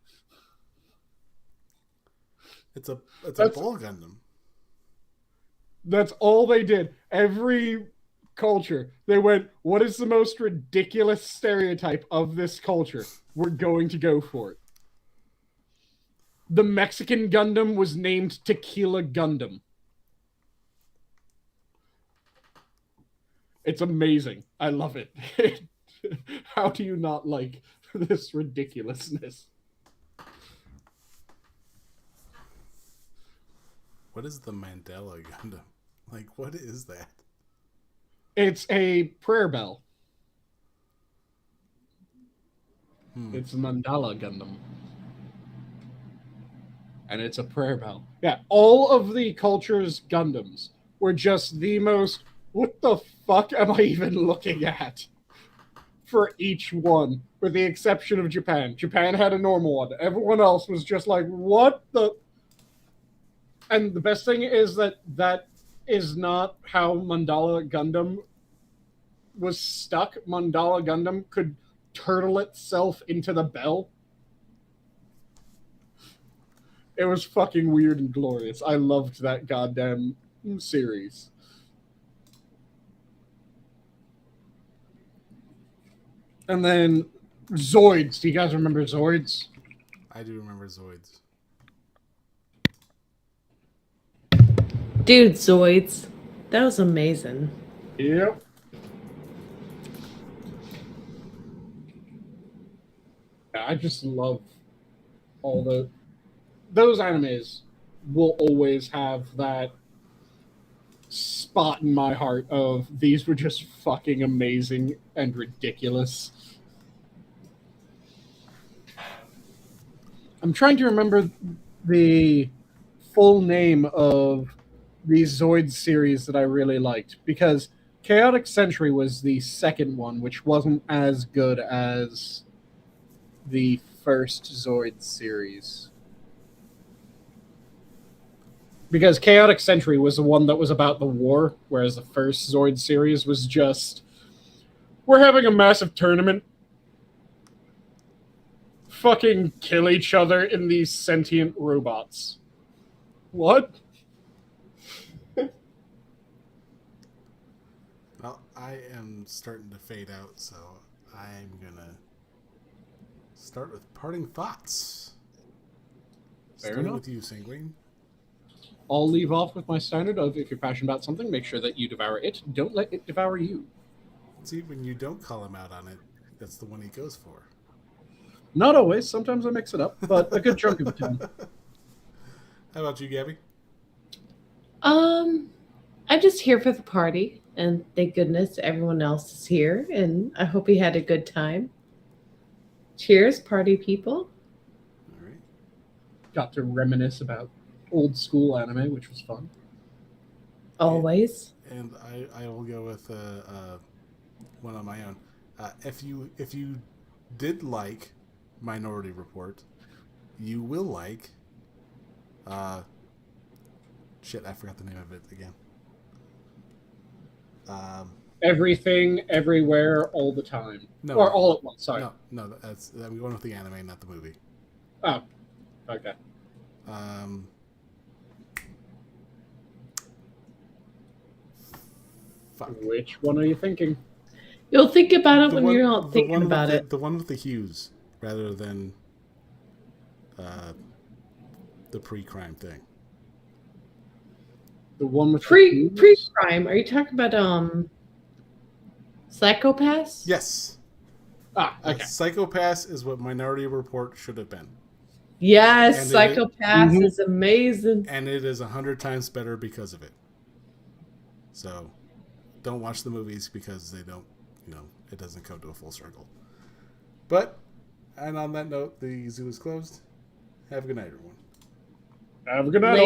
It's a bull Gundam. That's all they did. Every culture, they went, what is the most ridiculous stereotype of this culture? We're going to go for it. The Mexican Gundam was named Tequila Gundam. It's amazing. I love it. How do you not like this ridiculousness? What is the Mandela Gundam? Like, what is that? It's a prayer bell. It's a Mandala Gundam. And it's a prayer bell. Yeah, all of the culture's Gundams were just the most, what the fuck am I even looking at? For each one, with the exception of Japan. Japan had a normal one. Everyone else was just like, what the... And the best thing is that is not how Mandala Gundam was stuck. Mandala Gundam could turtle itself into the bell. It was fucking weird and glorious. I loved that goddamn series. And then Zoids. Do you guys remember Zoids? I do remember Zoids. Dude, Zoids. That was amazing. Yep. I just love all those animes will always have that spot in my heart of these were just fucking amazing and ridiculous. I'm trying to remember the full name of the Zoids series that I really liked, because Chaotic Century was the second one, which wasn't as good as the first Zoids series. Because Chaotic Century was the one that was about the war, whereas the first Zoids series was just, we're having a massive tournament. Fucking kill each other in these sentient robots. What? Well, I am starting to fade out, so I'm gonna start with parting thoughts. Fair enough. With you, Sanguine. I'll leave off with my standard of, if you're passionate about something, make sure that you devour it. Don't let it devour you. See, when you don't call him out on it, that's the one he goes for. Not always. Sometimes I mix it up, but a good chunk of the time. How about you, Gabby? I'm just here for the party, and thank goodness everyone else is here, and I hope you had a good time. Cheers, party people. All right. Got to reminisce about old school anime, which was fun. Always. And I will go with one on my own. If you did like Minority Report, you will like shit, I forgot the name of it again. Everything, everywhere, all the time. No, or all at once, sorry. No, I'm going with the anime, not the movie. Oh, okay. Fuck. Which one are you thinking? You'll think about it when you're not thinking about it. The one with the hues, rather than the pre-crime thing. The one with pre-crime. Are you talking about Psychopaths? Yes. Okay. Psychopaths is what Minority Report should have been. Yes, Psychopaths is amazing. And it is 100 times better because of it. So, don't watch the movies because they don't, it doesn't come to a full circle. But, and on that note, the zoo is closed. Have a good night, everyone. Have a good night.